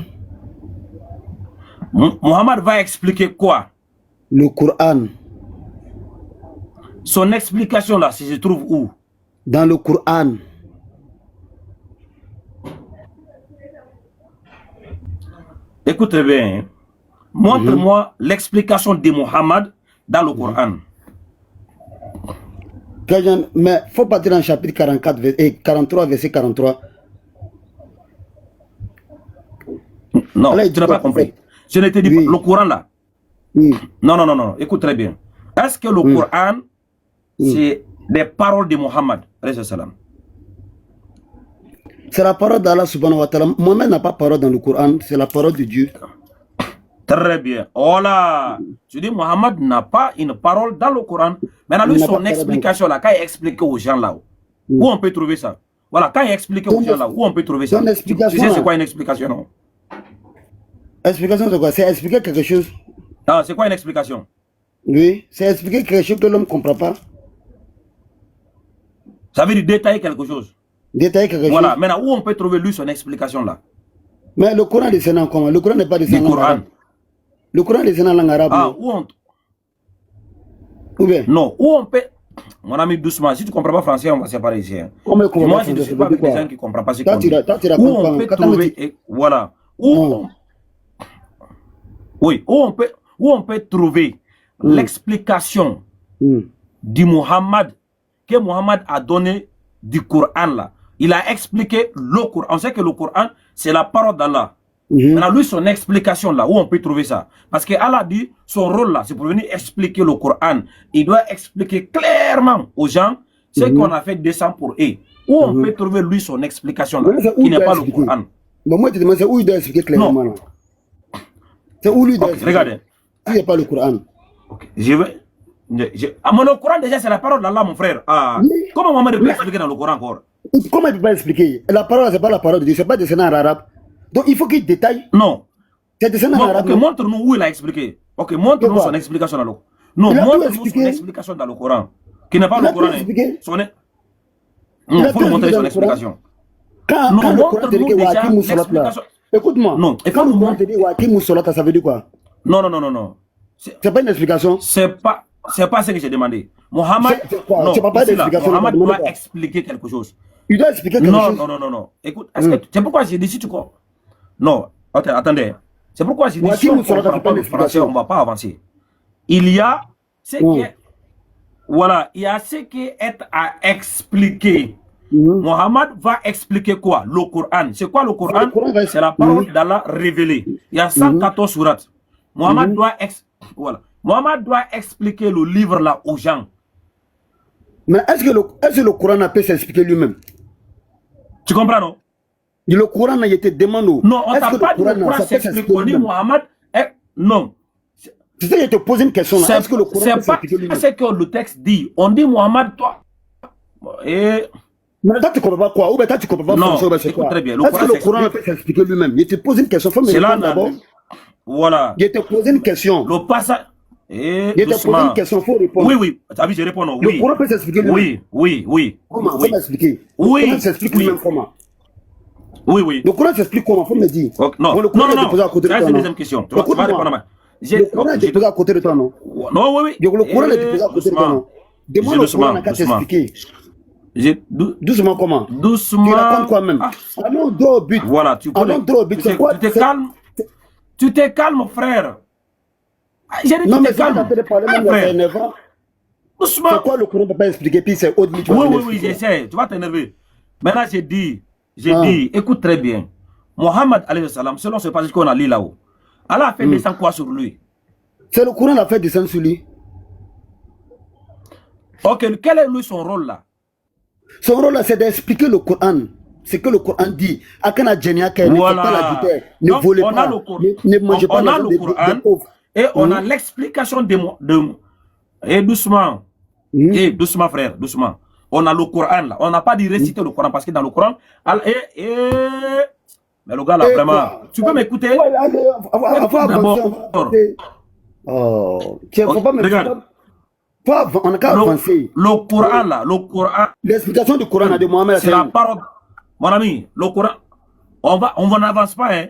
Muhammad va expliquer quoi? Le Coran. Son explication là, si se trouve où? Dans le Coran. Écoutez bien, montre-moi l'explication de Muhammad dans le Coran. Mais il faut partir dans le chapitre 44 et 43, verset 43. Non, tu n'as pas compris. Je ne te dis pas, le Coran là. Non, écoute très bien. Est-ce que le Coran, c'est des paroles de Muhammad? C'est la parole d'Allah subhanahu wa ta'ala. Mohamed n'a pas parole dans le Coran, c'est la parole de Dieu. Très bien. Voilà. Je dis, Muhammad n'a pas une parole dans le Coran. Maintenant, lui, son explication là, quand il explique aux gens là, où on peut trouver ça? Voilà, quand il explique aux gens là, où on peut trouver ça? Tu sais c'est quoi une explication, non? Explication de quoi? C'est expliquer quelque chose. Ah, c'est quoi une explication? Oui, c'est expliquer quelque chose que l'homme ne comprend pas. Ça veut dire détailler quelque chose. Détailler quelque chose. Voilà, maintenant, où on peut trouver lui son explication là? Mais le Coran est descendant comment? Le Coran n'est pas descendant en arabe. Le Coran est descendant en langue arabe. Ah, où on... Où bien? Non, où on peut... Mon ami, doucement, si tu ne comprends pas français, on va séparer ici. Hein. Moi, je ne suis pas avec des gens qui ne comprennent pas ce qu'on dit. Où on peut trouver... Voilà. Oui, où on peut trouver l'explication du Muhammad, que Muhammad a donné du Coran là. Il a expliqué le Coran. On sait que le Coran, c'est la parole d'Allah. Maintenant, lui, son explication là, où on peut trouver ça? Parce que Allah dit, son rôle là, c'est pour venir expliquer le Coran. Il doit expliquer clairement aux gens ce qu'on a fait descendre pour eux. Où on peut trouver lui son explication là, qui n'est pas le Coran. Bon, moi, je te demande, c'est où il doit expliquer clairement là? C'est où lui doit expliquer? Regardez. Il n'y a pas le Coran. Je vais... Ah, mais le Coran déjà, c'est la parole d'Allah, mon frère. Ah, comment Mohamed peut expliquer dans le Coran encore? Comment il ne peut pas expliquer? La parole, ce n'est pas la parole de Dieu, ce n'est pas descendant en arabe. Donc il faut qu'il détaille. Non. C'est descendant en arabe. Ok, montre-nous où il a expliqué. Ok, montre-nous son explication dans le Coran. Non, montre-nous son explication dans le Coran. Qui n'est pas le Coran. Il faut nous montrer son explication. Quand le Coran te dit que Wakim Solat, écoute-moi. Non, il faut nous montrer Wakim Solat, ça veut dire quoi? Non. C'est pas une explication. C'est pas ce que j'ai demandé. Mohamed, Mohamed doit expliquer quelque chose. Il doit expliquer quelque chose. Non. Écoute, c'est pourquoi j'ai dit si tu crois. Non, attendez. C'est pourquoi j'ai dit si on ne comprend pas le français, on ne va pas avancer. Il y a ce qui est, voilà, il y a ce qui est à expliquer. Mohamed va expliquer quoi? Le Coran. C'est quoi le Coran? C'est la parole d'Allah révélée. Il y a 114 sourates. Mohamed doit expliquer le livre là aux gens. Mais est-ce que le Coran peut s'expliquer lui-même? Tu comprends, non? Le Coran a été demandé. Non, on t'a pas dit le Coran s'explique. On dit Mohamed. Non. Tu sais, je te pose une question. Est-ce que le Coran peut s'expliquer lui-même? C'est ce que le texte dit. On dit Mohamed, toi. Et... Mais toi, tu ne comprends pas quoi? Ou bien toi, tu ne comprends pas français? Non, écoute très bien. Est-ce que le Coran peut s'expliquer lui-même? Je te pose une question. Faut me répondre d'abord. Voilà. Je te pose une question. Le passage. Je te pose une question, il faut répondre. Oui. Tu as vu, je réponds non. Le Coran peut s'expliquer lui-même? Oui. Comment? Faut m'expliquer. Oui. Le Coran s'explique lui-même comment? Oui. Le Coran s'explique comment? Faut me dire. Non. C'est une deuxième question. Tu vas répondre à moi. Le Coran est posé à côté de toi, non? Non, oui. Le Coran est posé à côté de toi, non? Demande le Coran à t'expliquer. Doucement comment? Doucement. Tu racontes quoi même? Allons droit au but. Voilà, tu connais. Allons droit au but. C'est quoi? Tu te calmes. Tu te calmes, frère. Non, mais quand tu as parlé, même il y a 9 ans. Doucement. C'est quoi le Coran ne peut pas expliquer? Puis c'est autre. Oui, j'essaie. Tu vas t'énerver. Maintenant, j'ai dit, écoute très bien. Mohamed, selon ce passage qu'on a lu là-haut, Allah a fait descendre quoi sur lui? C'est le Coran qui a fait descendre sur lui. Ok, quel est lui son rôle là? Son rôle là, c'est d'expliquer le Coran. Ce que le Coran dit. Akana Djeniaka, ne faites pas la vitesse, ne volez pas, ne mangez pas le Coran et on a l'explication Et doucement. Et doucement, frère, doucement. On a le Coran là. On n'a pas dit réciter le Coran parce que dans le Coran. Mais le gars là, vraiment. Tu peux m'écouter? Oh, faut pas me regarde. On n'a qu'à avancer. Le Coran là, le Coran. L'explication du Coran de Mohamed. C'est la parole. Mon ami, le Coran. On n'avance pas, hein.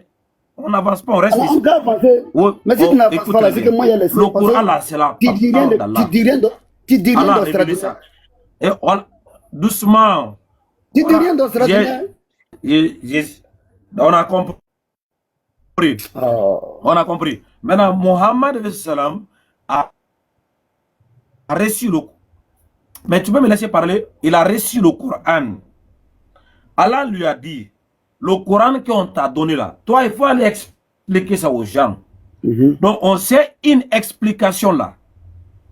On n'avance pas, on reste ici. On va avancer. Mais si tu n'avances pas là, c'est que moi, il y a laissé. Le Coran là, c'est la parole d'Allah. Tu dis rien dans stratégie. Et doucement. Tu dis rien dans stratégie. On a compris. On a compris. Maintenant, Mohammed a reçu le Coran. Mais tu peux me laisser parler. Il a reçu le Coran. Allah lui a dit, le Coran qu'on t'a donné là, toi, il faut aller expliquer ça aux gens. Donc, on sait une explication là.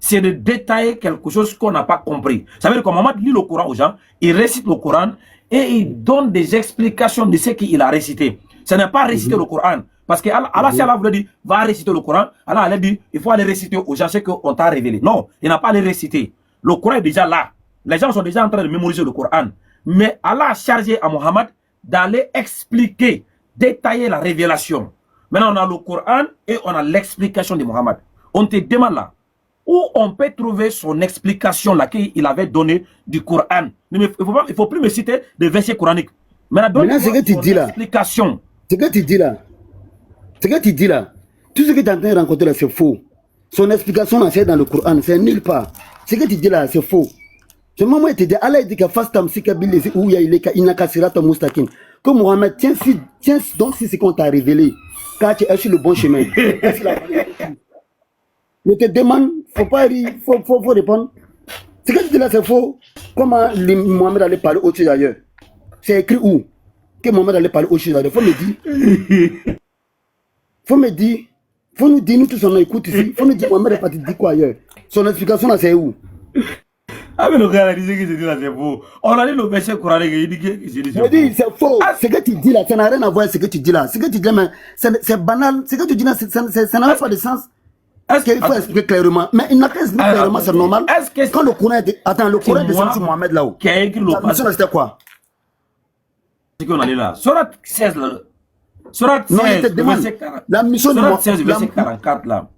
C'est de détailler quelque chose qu'on n'a pas compris. Ça veut dire que Mohammed lit le Coran aux gens, il récite le Coran et il donne des explications de ce qu'il a récité. Ce n'est pas réciter le Coran. Parce que Allah, si Allah voulait dire, va réciter le Coran, Allah allait dire, il faut aller réciter aux gens ce qu'on t'a révélé. Non, il n'a pas à les réciter. Le Coran est déjà là. Les gens sont déjà en train de mémoriser le Coran. Mais Allah a chargé à Mohammed d'aller expliquer, détailler la révélation. Maintenant, on a le Coran et on a l'explication de Mohammed. On te demande là, où on peut trouver son explication là qu'il avait donnée du Coran. Il ne faut plus me citer des versets coraniques. Maintenant, ce que tu dis là, explication. Ce que tu dis là, tout ce que tu es en train de rencontrer là, c'est faux. Son explication là, c'est dans le Coran, c'est nulle part. Ce que tu dis là, c'est faux. Ce moment, il te dit, Allah dit que Fastam Sikabili, où il n'a qu'à sirat ton moustakin. Que Mohamed, tiens, donc c'est ce qu'on t'a révélé. Quand tu es sur le bon chemin. Je te demande, faut pas rire, faut répondre. Ce que tu dis là, c'est faux. Comment Mohamed allait parler autre chose ailleurs? C'est écrit où? Que Mohamed allait parler autre chose ailleurs. Faut me dire. Faut nous dire, nous tous on écoute ici. Faut nous dire, Mohamed est parti dire quoi ailleurs? Son explication là, c'est où? Ah mais le gars disait que c'est faux. On a dit le verset coranique, il dit que c'est faux. Ce que tu dis là, ça n'a rien à voir avec ce que tu dis là. Ce que tu dis là, c'est banal. Ce que tu dis là, ça n'a pas de sens. Est-ce qu'il faut expliquer clairement? Mais il n'a pas expliqué clairement, c'est normal. Quand le Coran est... Attends, le Coran est descendu sur Mohamed là-haut. Qui a écrit le passage? C'était quoi? C'est qu'on allait là. Surat 16 là. Surat 16, le verset 40. La mission de Surat 16, le verset 44 là.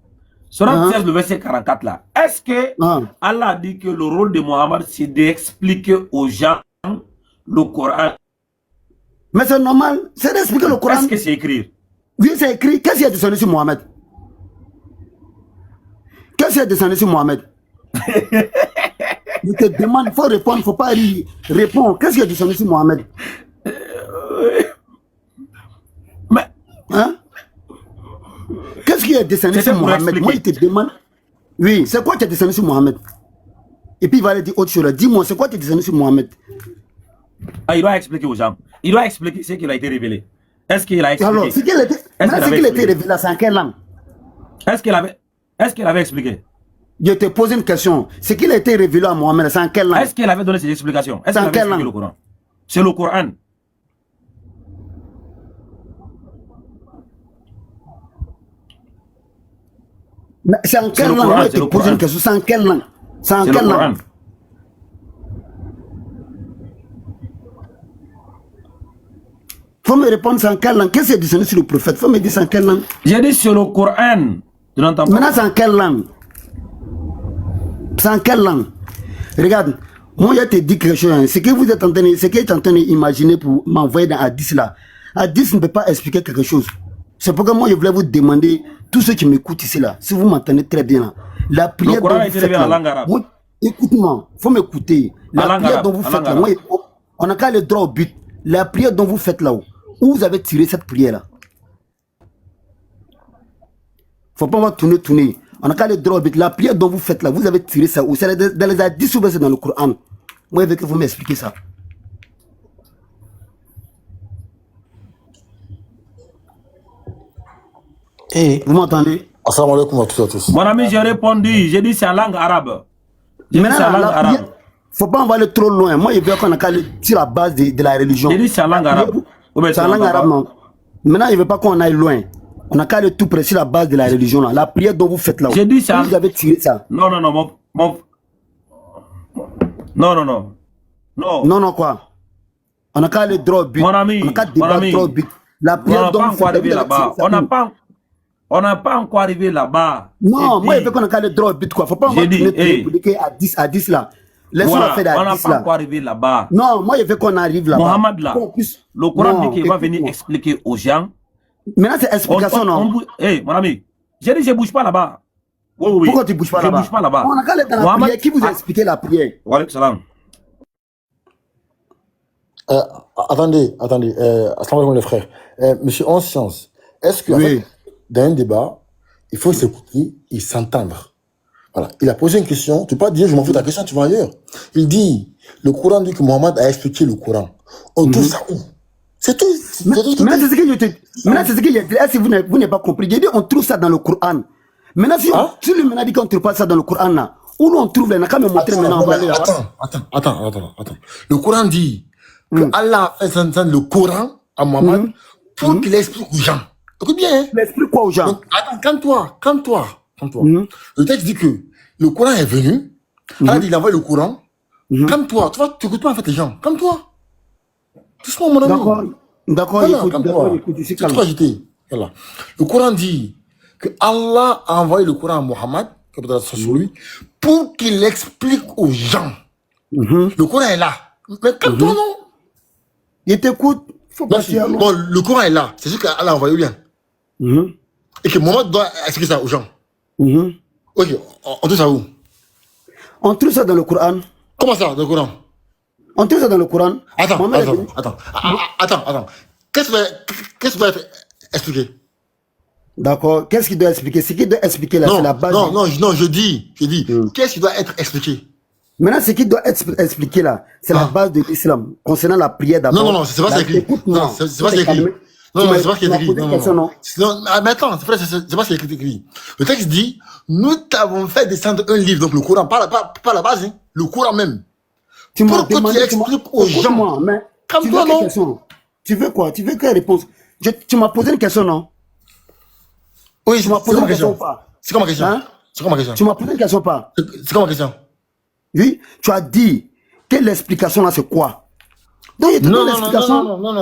Surat 16, le verset 44 là. Est-ce que Allah dit que le rôle de Mohammed, c'est d'expliquer aux gens le Coran? Mais c'est normal, c'est d'expliquer le Coran. Est-ce que c'est écrit? Oui, c'est écrit. Qu'est-ce qui est descendu sur Mohamed? Qu'est-ce qui est descendu sur Mohamed? Je te demande, il faut répondre, il ne faut pas rire. Réponds, qu'est-ce qui est descendu sur Mohamed? Mais... Hein? Qu'est-ce qui est descendu sur Mohamed? Moi, il te demande. Oui, c'est quoi qui est descendu sur Mohamed? Et puis il va aller dire autre chose. Dis-moi, c'est quoi qui est descendu sur Mohamed? Ah, il doit expliquer aux gens. Il doit expliquer ce qu'il a été révélé. Est-ce qu'il a expliqué? Alors, ce qu'il a été révélé, c'est en quelle langue? Est-ce qu'il avait expliqué? Je te pose une question. Ce qu'il a été révélé à Mohamed, c'est en quelle langue? Est-ce qu'il avait donné ses explications? Est-ce qu'il avait expliqué le Coran? C'est le Coran. C'est en quelle langue? Je te pose une question. C'est en quelle langue? C'est en quelle langue? Faut me répondre, c'est en quelle langue? Qu'est-ce qui est descendu sur le prophète? Faut me dire c'est en quelle langue? J'ai dit sur le Coran. Tu n'entends pas? Maintenant, c'est en quelle langue? C'est en quelle langue? Regarde, moi je te dis quelque chose. Ce que vous êtes en train d'imaginer pour m'envoyer dans Hadith là, Hadith ne peut pas expliquer quelque chose. C'est pourquoi moi je voulais vous demander, tous ceux qui m'écoutent ici là, si vous m'entendez très bien là, la prière dont vous faites là, écoute-moi, faut m'écouter. La prière dont vous faites là, on n'a qu'à aller droit au but. La prière dont vous faites là-haut, où vous avez tiré cette prière là? Faut pas voir tourner. On n'a qu'à aller droit au but. La prière dont vous faites là, vous avez tiré ça où? C'est dans les hadiths ou c'est dans le Coran? Moi, je veux que vous m'expliquiez ça. Vous m'entendez? Assalamu alaikum à tous. Mon ami, j'ai répondu. J'ai dit c'est en langue arabe. Maintenant, c'est en langue arabe. Faut pas envoyer trop loin. Moi, je veux qu'on a qu'à aller sur la base de la religion. J'ai dit c'est en langue arabe. C'est en langue arabe, non. Maintenant, je veux pas qu'on aille loin. On a qu'à aller tout près sur la base de la religion là. La prière dont vous faites là. J'ai dit ça. Vous avez tiré ça. Non. Bon. Non, non, non. Non. Non, non, quoi? On n'a qu'à aller droit au but. Mon ami, on n'a qu'à débattre droit au but. La on prière n'a pas encore arrivé là-bas. On n'a pas encore arrivé là-bas. Non, moi, il veut qu'on a qu'à aller droit au but, quoi. Faut pas J'ai dit, hey. à 10 là. Laisse-moi Voilà, faire on à n'a 10 pas là. encore arrivé là-bas. Non, moi, il veut qu'on arrive là-bas. Mohamed là, le Coran dit qu'il va venir expliquer aux gens. Maintenant, c'est explication, non? Hey, mon ami, j'ai dit, je ne bouge pas là-bas. Oui, oui. Pourquoi tu ne bouges pas là-bas? Je ne bouge pas là-bas. On a qu'à aller dans la prière. Qui vous a expliqué la prière? Wa alaykoum salam. Attendez, assalamu alaikum les frères. Monsieur En Science, est-ce que en fait, dans un débat, il faut s'écouter et s'entendre? Voilà. Il a posé une question, tu peux pas dire je m'en fous de ta question, tu vas ailleurs. Il dit, le Coran dit que Mohamed a expliqué le Coran. On trouve ça où? C'est tout. Maintenant, c'est ce que je te dis. Maintenant, c'est ce que je te dis. Si vous n'avez pas compris, j'ai dit on trouve ça dans le Coran. Maintenant, si lui maintenant dit qu'on ne trouve pas ça dans le Coran, là, où l'on trouve, là, on n'a qu'à me montrer maintenant. Attends. Le Coran dit que Allah a fait entendre le Coran à Mohamed pour qu'il explique aux gens. Écoute bien. Hein? Il explique quoi aux gens? Donc, attends, calme-toi. Le texte dit que le Coran est venu. Allah dit il envoie le Coran. Calme-toi. Tu vois, tu n'écoutes pas en fait les gens. Calme-toi. Doucement, mon ami. D'accord, écoute, c'est trop agité. Voilà. Le Coran dit que Allah a envoyé le Coran à Mohamed, sur lui, pour qu'il explique aux gens. Le Coran est là. Mais calme-toi, non? Il t'écoute. Bon, le Coran est là. C'est sûr qu'Allah a envoyé bien. Et que Mohamed doit expliquer ça aux gens. Ok, on trouve ça où? On trouve ça dans le Coran. Comment ça, dans le Coran? On trouve ça dans le Coran. Attends. Qu'est-ce qui doit être expliqué? D'accord. Qu'est-ce qu'il doit expliquer? Ce qu'il doit expliquer là, c'est la base. Non, je dis. Qu'est-ce qui doit être expliqué? Maintenant, ce qui doit être expliqué là, c'est la base de l'islam. Concernant la prière d'abord. Non, c'est pas ça écrit. Non, c'est pas ça écrit. Non, c'est pas ce qui est écrit. Non, mais attends, c'est pas ce qui est écrit. Le texte dit, nous t'avons fait descendre un livre, donc le Coran, pas la base, hein, le Coran même. Pour que tu expliques aux gens. Calme-toi, non? Tu veux quoi? Tu veux quelle réponse? Tu m'as posé une question, non? Oui, tu m'as posé une question ou pas? C'est quoi ma question? C'est quoi ma question? Tu m'as posé une question ou pas? C'est quoi ma question? Oui, tu as dit que l'explication là, c'est quoi? Donc, non,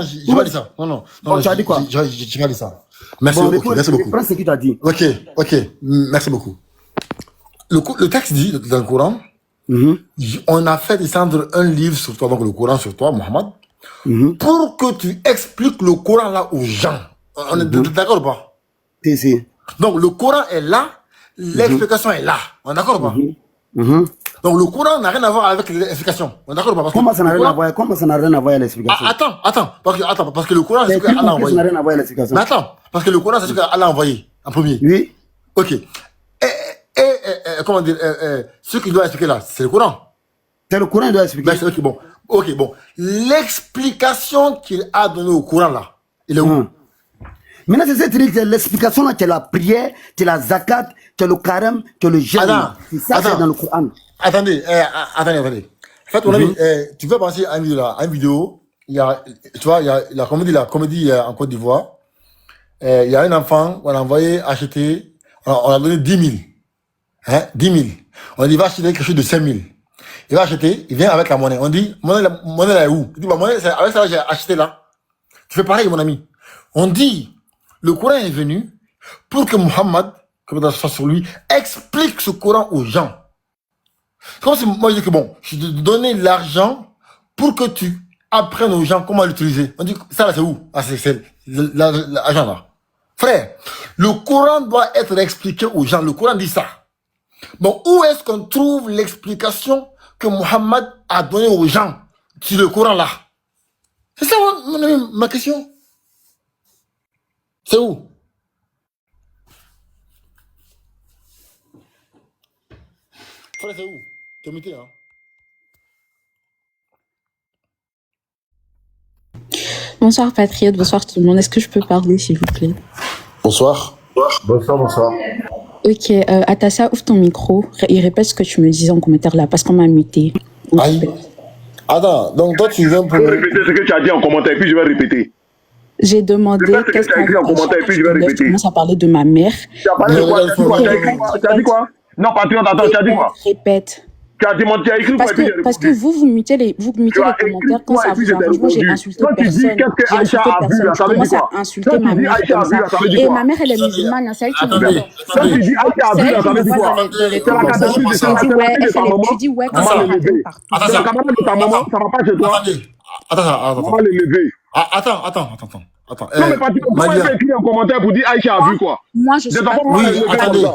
j'ai pas dit ça. Non, tu as dit quoi? J'ai pas dit ça. Merci beaucoup. Prends ce que tu as dit. Ok, merci beaucoup. Le texte dit dans le Coran, on a fait descendre un livre sur toi, donc le Coran sur toi, Mohamed, pour que tu expliques le Coran là aux gens. On est d'accord ou pas? Si. Donc le Coran est là, l'explication est là. On est d'accord ou pas? Donc le Coran n'a rien à voir avec l'explication. On est d'accord ou pas? Comment ça n'a rien à voir? Comment ça n'a rien à voir avec l'explication? Attends, parce que le Coran c'est ce qu'Allah a envoyé. Ça n'a rien à voir avec l'explication. Mais attends, parce que le Coran c'est ce qu'Allah a envoyé en premier. Oui. Ok. Comment dire, ce qu'il doit expliquer là, c'est le Coran. C'est le Coran qui doit expliquer. Ok, bon. L'explication qu'il a donnée au Coran là, il est où? Maintenant, c'est l'explication là, c'est la prière, c'est la zakat, c'est le carême, c'est le jeûne. Ça, c'est dans le Coran. Attendez. En fait, mon ami, tu veux penser à une vidéo, il y a, tu vois, il y a la comédie en Côte d'Ivoire. Il y a un enfant, on a envoyé acheter, on a donné 10 000. 10 000. On dit, va acheter quelque chose de 5 000. Il va acheter, il vient avec la monnaie. On dit, monnaie là est où? Il dit, monnaie, c'est avec ça j'ai acheté là. Tu fais pareil, mon ami. On dit, le Coran est venu pour que Mohammed, comme ça soit sur lui, explique ce Coran aux gens. C'est comme si moi je dis que bon, je te donnais l'argent pour que tu apprennes aux gens comment l'utiliser. On dit, ça là c'est où? C'est l'argent là. Frère, le Coran doit être expliqué aux gens. Le Coran dit ça. Bon, où est-ce qu'on trouve l'explication que Mohammed a donnée aux gens sur le Coran là? C'est ça mon ami, ma question. C'est où? Frère, c'est où? Tu as muté, hein? Bonsoir Patriote, bonsoir tout le monde. Est-ce que je peux parler s'il vous plaît? Bonsoir. Bonsoir. Ok, Atassa, ouvre ton micro et répète ce que tu me disais en commentaire là parce qu'on m'a muté. Aïe. Attends, donc toi tu viens pour... Je vais répéter ce que tu as dit en commentaire puis je vais répéter. J'ai demandé qu'est-ce que tu as écrit en commentaire puis je vais répéter. Je commence à parler de ma mère. Tu as parlé de quoi? Tu as dit quoi? Non, Patriote, attends, tu as dit quoi? Répète. Tu as écrit quoi? Parce que vous mutez les commentaires quand ça vous arrange. Moi, j'ai insulté personne. J'ai insulté personne. Tu commences à insulter ma mère comme ça. Et ma mère, elle est musulmane. C'est elle qui me voit. Quand tu dis Aïcha a vu, ça veut dire quoi? Tu dis ouais, quand ça raconte partout. C'est la camarade de ta maman, ça va pas chez toi. Attends. On va les lever. Attends. Non, mais Patrick, comment tu as écrit un commentaire pour dire Aïcha a vu quoi? Moi, je suis pas... Oui, attendez.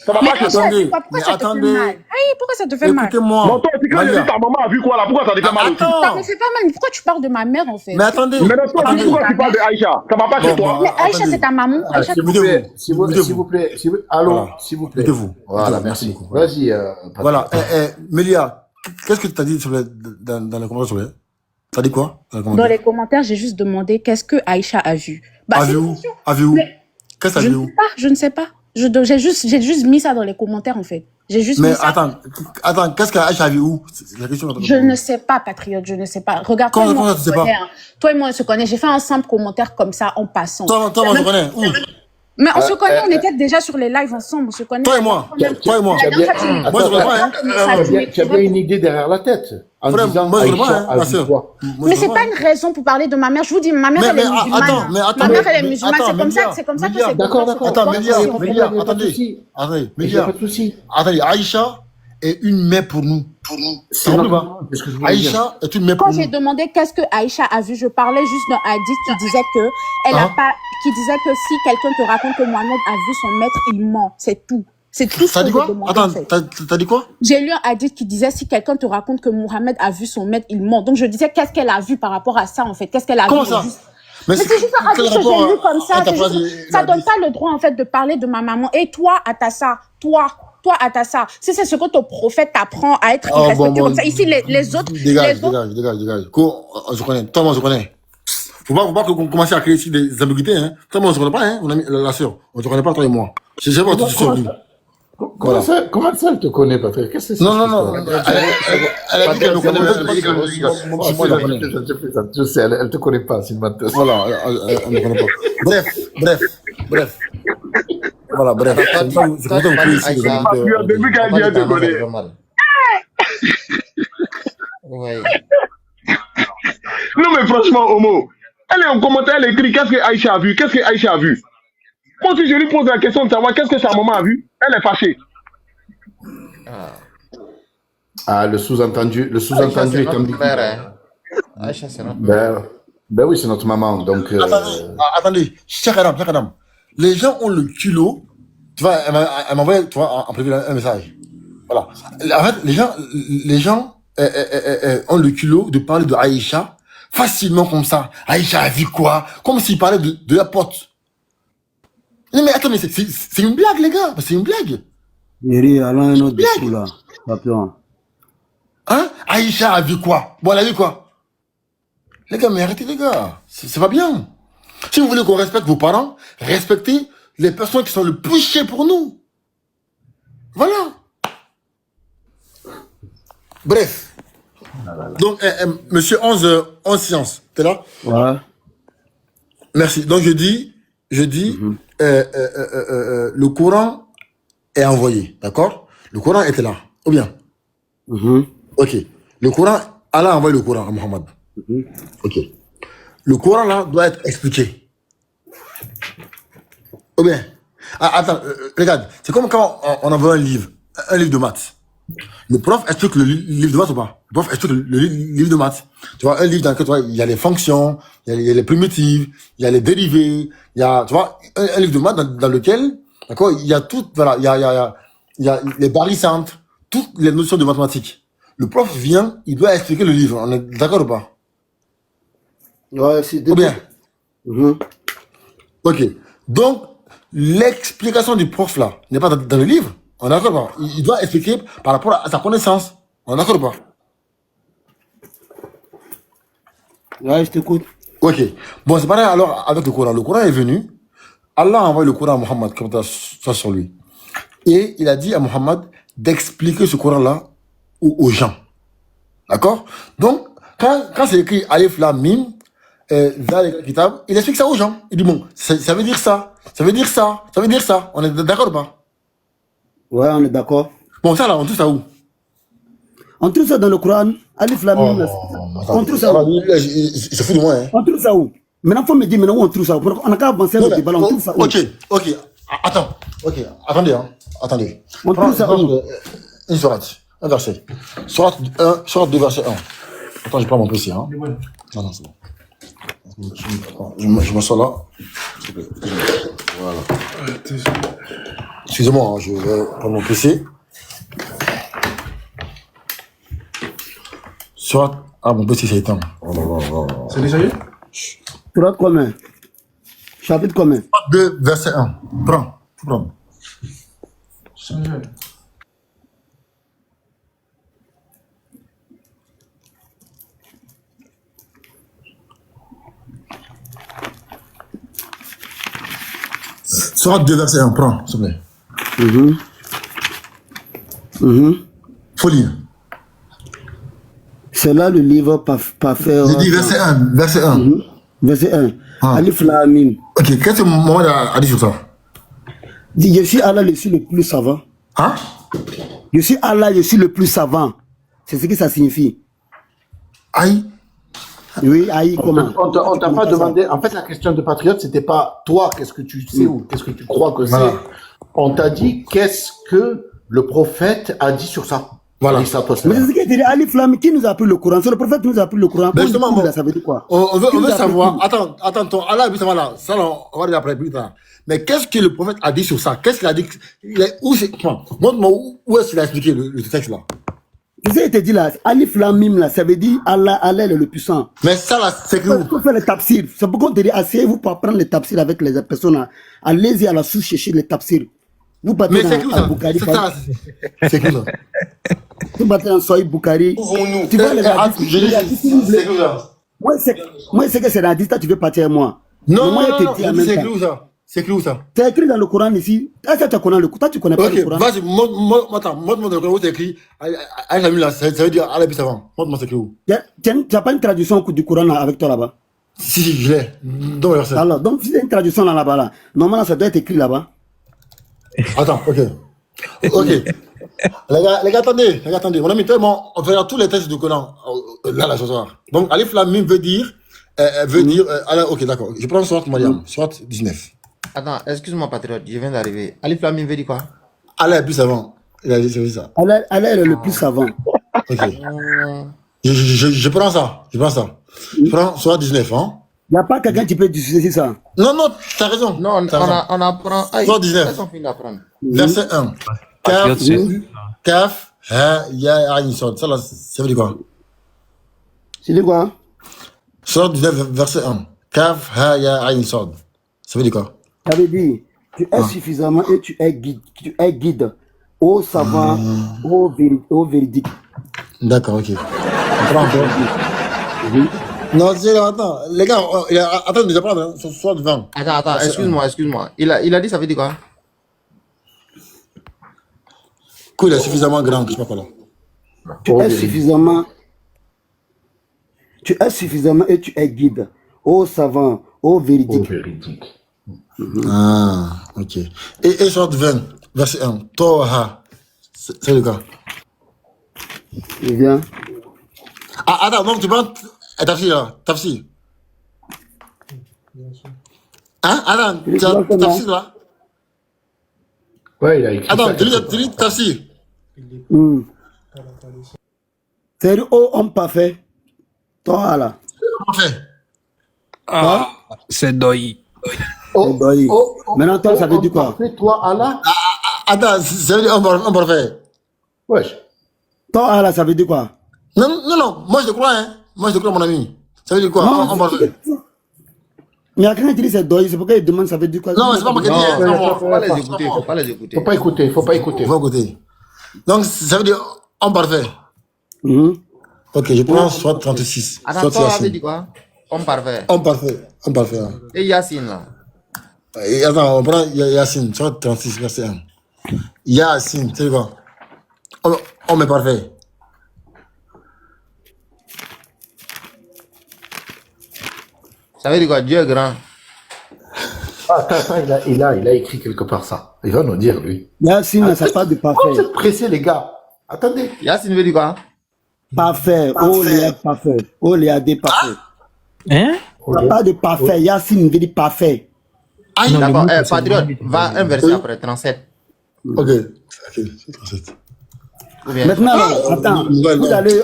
Ça va pas chez toi. Pourquoi ça te fait mal? Pourquoi ça te fait mal? Écoutez-moi. Non, toi, si quand je dis ta maman a vu quoi là, pourquoi ça te fait mal aussi? Ça me fait pas mal. Pourquoi tu parles de ma mère en fait? Mais attendez. Mais non, toi, pourquoi tu parles de Aïcha? Ça va pas chez toi. Mais Aïcha, c'est ta maman. Aïcha, S'il vous plaît. Allô, s'il vous plaît. Voilà, merci. Vas-y. Voilà. Mélia, qu'est-ce que tu as dit dans les commentaires? T'as dit quoi? Dans les commentaires, j'ai juste demandé qu'est-ce que Aïcha a vu. A vu où? Qu'est-ce que t'as vu où? Je ne sais pas. J'ai juste mis ça dans les commentaires en fait. J'ai juste mis ça. Attends, qu'est-ce qu'Aïcha a vu où? C'est la question. Je ne sais pas, Patriote, je ne sais pas. Regarde, toi et moi on se connaît. J'ai fait un simple commentaire comme ça en passant. Toi, on se connaît. Où? Mais on se connaît, on était déjà sur les lives ensemble, on se connaît. Toi et moi. Moi, je connais pas, Tu as bien une idée derrière la tête. En disant Aïcha a vu quoi. Mais c'est pas une raison pour parler de ma mère. Je vous dis, ma mère, elle est musulmane. Ma mère, elle est musulmane. C'est comme ça que c'est. D'accord. Attends, Mélia, attendez. Pas de souci. Attendez, Aïcha est une mère pour nous. C'est normal. Aïcha est une mère pour nous. Quand j'ai demandé qu'est-ce que Aïcha a vu, je parlais juste d'un hadith qui disait que elle a pas, qui disait que si quelqu'un te raconte que Mohamed a vu son maître, il ment. C'est tout. C'est tout ce que j'ai demandé. Attends, t'as dit quoi? J'ai lu un hadith qui disait si quelqu'un te raconte que Mohamed a vu son maître, il ment. Donc je disais qu'est-ce qu'elle a vu par rapport à ça en fait. Qu'est-ce qu'elle a vu? Comment ça? Mais c'est juste un hadith que j'ai lu comme ça. Ça donne pas le droit en fait de parler de ma maman. Et toi, Atassa, toi, Atassa, si c'est ce que ton prophète t'apprend à être irrespectueux comme ça. Ici, les autres... Dégage. On se connaît. Toi, moi, on se connaît. Faut pas qu'on commence à créer ici des ambiguïtés, hein. Toi, moi, on se connaît pas, hein. On a mis la sœur. On se connaît pas, toi et moi. C'est jamais votre sœur. Comment ça, elle te connaît, Patrick? Qu'est-ce que c'est? Non. Elle a dit qu'elle nous connaît. Je sais, elle te connaît pas, c'est une menteuse. Voilà, elle ne connaît pas. Bref. Voilà, bref. C'est comme ça que vous pouvez ici. Depuis qu'elle vient te connaître. Non, mais franchement, Homo, elle est en commentaire, elle écrit qu'est-ce que Aïcha a vu? Qu'est-ce que Aïcha a vu? Moi, si je lui pose la question de savoir qu'est-ce que sa maman a vu, elle est fâchée. Le sous-entendu est ambigu. Aïcha, c'est notre mère. Ben oui, c'est notre maman, donc... Attendez, Chakadam. Les gens ont le culot, tu vois, elle m'a envoyé, tu vois, en privé un message. Voilà. En fait, les gens ont le culot de parler de Aïcha facilement comme ça. Aïcha a vu quoi? Comme s'il parlait de la pote. Non mais attends, mais c'est une blague, les gars. C'est une blague. Yeri, allons un autre discours là. Papillon. Hein? Aïcha a vu quoi? Bon, elle a vu quoi? Les gars, mais arrêtez, les gars. C'est pas bien. Si vous voulez qu'on respecte vos parents, respectez les personnes qui sont le plus chères pour nous. Voilà. Bref. Donc, monsieur 11 sciences, t'es là? Ouais. Merci. Donc, je dis, le Coran est envoyé, d'accord? Le Coran était là, ou bien? Ok. Le Coran, Allah a envoyé le Coran à Mohammed. Ok. Le Coran là doit être expliqué. Ou bien? Attends, regarde, c'est comme quand on envoie un livre de maths. Le prof explique le livre de maths ou pas? Le prof explique le livre de maths. Tu vois, un livre dans lequel tu vois, il y a les fonctions, il y a les primitives, il y a les dérivés, il y a, tu vois, un livre de maths dans lequel, d'accord, il y a tout, voilà, il y a les barycentres, toutes les notions de mathématiques. Le prof vient, il doit expliquer le livre. On est d'accord ou pas? Ouais, c'est ou bien? Ok. Donc, l'explication du prof là n'est pas dans le livre. On est d'accord ou pas? Il doit expliquer par rapport à sa connaissance. On est d'accord ou pas? Ouais, je t'écoute. Ok. Bon, c'est pareil alors avec le Coran. Le Coran est venu. Allah a envoyé le Coran à Mohammed, comme ça sur lui. Et il a dit à Mohammed d'expliquer ce Coran-là aux gens. D'accord? Donc, quand c'est écrit Alif Lam Mim, Kitab, il explique ça aux gens. Il dit bon, ça veut dire ça, ça veut dire ça, ça veut dire ça. On est d'accord ou pas? Ouais, on est d'accord. Bon, ça là, on trouve ça où? On trouve ça dans le Coran. Alif Lam Mim. On trouve ça où? C'est fou de moi, hein. On trouve ça où? Maintenant, il faut me dire maintenant où on trouve ça. On n'a qu'à avancer le débat. On trouve ça où? Ok. Attends. Ok. Attendez, hein. Attendez. On trouve ça où? Une sourate. Un verset. Sourate 2, verset 1. Attends, je prends mon PC, hein. Non, c'est bon. Je m'assois là. S'il te plaît. Voilà. Excusez-moi, hein, je vais prendre mon PC. Soit. Ah, mon PC s'est éteint. C'est déjà eu? Sourate combien? Chapitre combien? 2, verset 1. Prends. Faut prendre. Sourate 2, verset 1. Prends, s'il te plaît. Faut lire. C'est là le livre parfait. J'ai dit verset 1. Verset 1. Verset 1. Alif Lam Mim. Ok, qu'est-ce que Mohamed a dit sur ça? Dit, je suis Allah, je suis le plus savant. Hein? Je suis Allah, je suis le plus savant. C'est ce que ça signifie. Aïe. Oui, aïe, comment? On t'a pas demandé. En fait, la question de patriote, c'était pas toi, qu'est-ce que tu sais ou qu'est-ce que tu crois que c'est. On t'a dit qu'est-ce que le prophète a dit sur ça. Voilà. Mais c'est ce qu'il dit, Alif Lam, qui nous a appris le Coran? C'est le prophète qui nous a appris le Coran. Mais justement, bon, ça veut dire quoi? On veut savoir. Attends, ton Allah, ça va là. Ça, on va dire après plus tard. Mais qu'est-ce que le prophète a dit sur ça? Qu'est-ce qu'il a dit? Où c'est? Montre-moi où est-ce qu'il a expliqué le texte là? Tu sais, il te dit là, Alif Lam Mim là, ça veut dire Allah est le puissant. Mais ça là, c'est que. Il faut faire les tafsirs. C'est pourquoi on te dit, asseyez-vous pour apprendre les tafsirs avec les personnes là. Allez-y à la source chercher les tafsirs. Vous battez mais c'est que ça. C'est que ça. Vous battez dans Soï Boukari. Tu vois les hadiths. Moi, c'est que c'est dans hadith, tu veux partir avec moi. Non, c'est écrit où ça? C'est écrit où ça? C'est écrit dans le Coran ici. Est-ce que tu connais le Coran? Toi, tu connais pas le Coran? Vas-y, montre-moi le Coran où c'est écrit. Ça veut dire Allah est plus savant. Montre-moi c'est écrit où? Tu n'as pas une traduction du Coran là, avec toi là-bas? Si, je l'ai. Alors, donc, si c'est une traduction là-bas, là, normalement, ça doit être écrit là-bas. Attends, ok. Les gars, attendez. Mon ami, toi et moi, on verra tous les textes du Coran là, ce soir. Donc, Alif Lam Mim veut dire. Ok, d'accord. Je prends Sourate Mariam, Sourate 19. Attends, excuse-moi, patriote, je viens d'arriver. Alif Lam Mim veut dire quoi? Allah est plus savant. Il a dit ça. Allah est le plus savant. Ok. Je prends ça. Je prends Sourate 19, hein. Il n'y a pas quelqu'un qui peut diffuser ça. Non, tu as raison. Non, on apprend. Sourate 19. Verset 1. Kaf, ha, ya, aïn, sod. Ça, là, ça veut dire quoi? C'est dit quoi? Sourate 19, verset 1. Kaf, ha, ya, aïn, sod. Ça veut dire quoi? Ça veut dire, tu es suffisamment et tu es guide. Ô savant, ô véridique. D'accord, ok. Non, attends. Les gars, attends de prendre, soit devant. Attends, excuse-moi. Il a dit ça veut dire quoi? Il est suffisamment grand, je sais pas quoi là. Tu es suffisamment et tu es guide. Ô savant, ô véridique. Ah, ok. Et soit 20, verset 1. Toha. C'est le cas. Il vient. Ah, attends, donc tu prends Tafsir là. Tafsir. Hein? Attends, tu as Tafsir là? Ouais, il a écrit. Attends, tu lis Tafsir. C'est le haut homme parfait. Toi là. Parfait. Ah, c'est Doi. Maintenant, toi, ça veut dire quoi? Toi, Allah? Attends, ça veut dire homme parfait. Wesh. Toi, Allah, ça veut dire quoi? Non, moi je te crois, hein. Moi je te crois, mon ami. Ça veut dire quoi? Homme parfait. Mais quand il dit c'est Doi, c'est pourquoi il demande ça veut dire quoi? Non, c'est pas moi qui dis. Faut pas les écouter. Faut pas écouter. Donc, ça veut dire homme parfait. Ok, je prends soit 36. Attends, toi, ça veut dire quoi? Homme parfait. Homme parfait. Et Yassine là? Et attends, on prend Yassine, soit 36, verset 1. Yassine, c'est quoi? Homme est parfait. Ça veut dire quoi? Dieu est grand. Attends, il a écrit quelque part ça. Il va nous dire, lui. Yacine, ça parle de parfait. Pourquoi vous êtes pressés, les gars? Attendez. Yacine veut dire quoi? Parfait. Oh, les parfait. Oh, les AD parfait. Hein? Ça parle de parfait. Yacine veut dire parfait. Ah, d'accord. Patriote, va un verset après, 37. Ok. Maintenant, attends. Vous allez.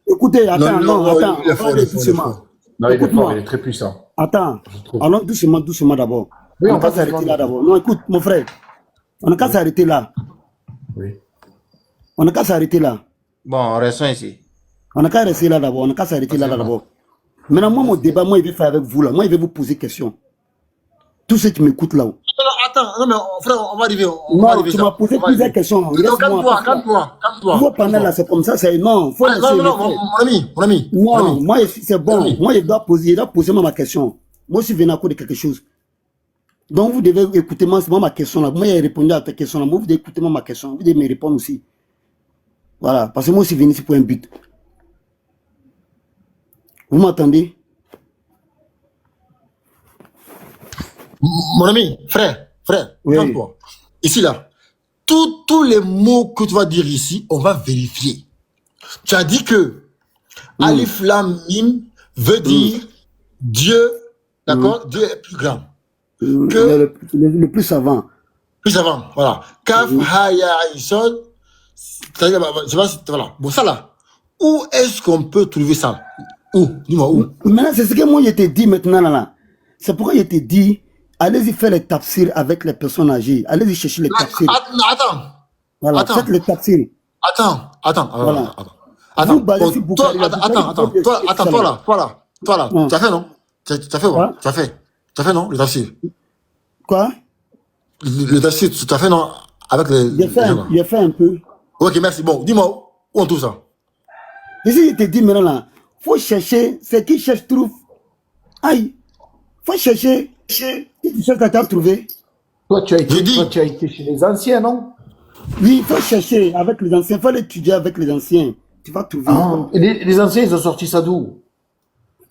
Écoutez, attends. Non, attends. Non, il est fort, il est très puissant. Attends. Allons doucement d'abord. Oui, on n'a qu'à s'arrêter là d'abord. Non, écoute, mon frère. On n'a qu'à s'arrêter là. Oui. On n'a qu'à s'arrêter là. Bon, restons ici. On n'a qu'à rester là d'abord. On n'a qu'à s'arrêter là d'abord. Maintenant, moi, mon débat, moi, il vais faire avec vous là. Moi, il vais vous poser des questions. Tous ceux qui m'écoutent là-haut. Attends, non, mais frère, on va arriver. Non, tu m'as posé plusieurs questions. Calme-toi. Vos panels là, c'est comme ça, c'est non. Faut non, mon ami. Non, moi, c'est bon. Moi, il doit poser moi ma question. Moi, je suis venu à cause de quelque chose. Donc, vous devez écouter moi ma question là. Moi, j'ai répondu à ta question là. Moi, vous devez écouter ma question. Vous devez me répondre aussi. Voilà. Parce que moi, je suis venu ici pour un but. Vous m'entendez? Mon ami, frère, oui. calme-toi. Ici, là, tous les mots que tu vas dire ici, on va vérifier. Tu as dit que Alif Lam Mim veut dire Dieu, d'accord? Dieu est plus grand. Que le plus savant. Plus savant, voilà. Kaf, Haya, Isod, c'est-à-dire, je sais pas si, voilà. Bon, ça là, où est-ce qu'on peut trouver ça? Où? Dis-moi où. Maintenant, c'est ce que moi, je t'ai dit maintenant là. C'est pourquoi je t'ai dit, allez-y faire les tafsirs avec les personnes âgées. Allez-y chercher les tafsirs. Attends. Voilà, faites les tafsirs. Attends. Voilà. Attends. Toi là. Tu as fait, non? Tu as fait, quoi? Tu as fait, non? Le tafsir. Quoi? Le tafsir, tu as fait, non? Avec les. Il a fait un peu. Ok, merci. Bon, dis-moi, où on trouve ça? Ici, je te dis maintenant là, faut chercher, c'est qui cherche trouve. Aïe, faut chercher. Si tu cherches, tu as trouvé. Toi, tu as été chez les anciens, non? Oui, il faut chercher avec les anciens, il faut l'étudier avec les anciens. Tu vas trouver. Et les anciens, ils ont sorti ça d'où?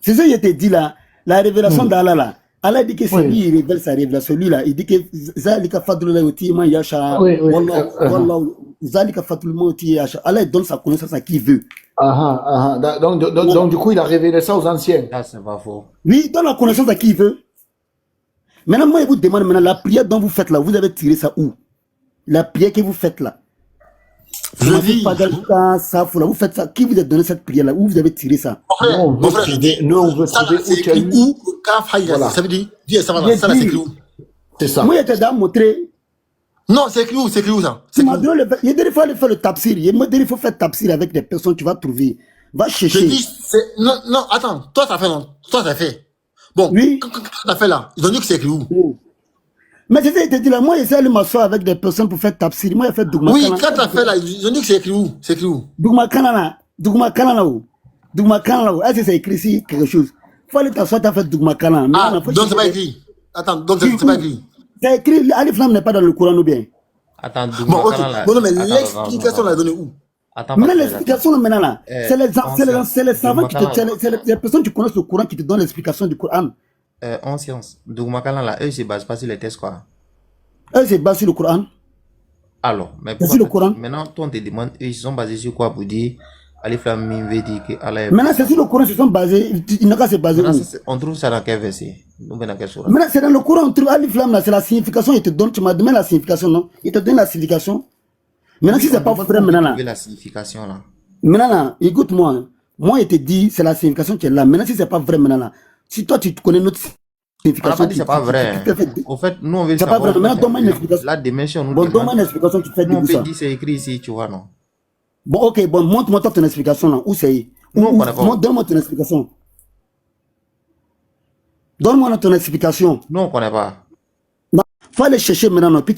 C'est ça que je t'ai dit là, la révélation d'Allah là. Allah dit que c'est lui, il révèle sa révélation. Lui là, il dit que Zalika Fadlullah Uti Man Yasha. Wallah, Zalika Fadlullah Uti Yasha. Allah donne sa connaissance à qui veut. Donc, du coup, il a révélé ça aux anciens. Ah, c'est pas faux. Oui, il donne la connaissance à qui il veut. Maintenant, moi, je vous demande maintenant, la prière dont vous faites là, vous avez tiré ça où? La prière que vous faites là. Je dis. Vous faites ça. Qui vous a donné cette prière là? Où vous avez tiré ça? Mon frère, nous, on veut trouver où tu as eu. Ça veut dire, ça va, ça c'est écrit où? C'est ça. Moi, j'étais dans montrer. Non, c'est écrit où? C'est écrit où ça? Il faut aller faire le tapsir. Il faut faire tapsir avec des personnes que tu vas trouver. Va chercher. Je dis, non, attends. Toi, t'as fait, non? Toi, t'as fait. Bon, oui. Quand t'as fait là, ils ont dit que c'est écrit où? Mais c'est ça, il te dit là, moi, j'essaie de m'asseoir avec des personnes pour faire tapsir. Moi, j'ai fait Dougma Kanana. Oui, quand t'as fait là, ils ont dit que c'est écrit où? C'est écrit où? Dougma Kanana où? Est-ce que c'est écrit ici quelque chose? Il faut aller t'asseoir, t'as fait Dougma Kanana. Ah, donc c'est pas écrit. Attends, donc c'est pas écrit. C'est écrit, Alif Lam n'est pas dans le Coran ou bien? Attends, bon, ok. Bon, non, mais l'explication, on l'a donnée où? Maintenant, l'explication, maintenant là, c'est les savants qui te, c'est les personnes qui connaissent le Coran qui te donnent l'explication du Coran. En science, Dougma Kanana, là, eux, ils se basent pas sur les tests, quoi. Eux, ils se basent sur le Coran. Alors, mais sur le Coran. Maintenant, toi, on te demande, eux, ils sont basés sur quoi pour dire Alif Lam Mim veut dire que Allah est. Maintenant, c'est sur le Coran, ils sont basés. Il n'a qu'à se baser. On trouve ça dans quel verset? Dans quel sourate? Maintenant, c'est dans le Coran, on trouve Alif Lam là, c'est la signification, il te donne, tu m'as demandé la signification, non? Il te donne la signification. Maintenant, si c'est pas vrai, maintenant là. La signification là. Maintenant là, écoute-moi. Moi, il te dit, c'est la signification qui est là. Maintenant, si c'est pas vrai, maintenant là. Si toi, tu connais notre signification. On n'a pas dit c'est pas vrai. En fait, nous, on veut savoir. C'est pas vrai. Maintenant, donne-moi une explication. La dimension, nous. Bon, donne-moi une explication, tu fais du coup ça. On peut dire c'est écrit ici, tu vois, non? Bon, ok, bon, montre-moi ton explication là. Où c'est? Donne-moi ton explication. Donne-moi ton explication. Non, on connaît pas. Faut aller chercher maintenant, puis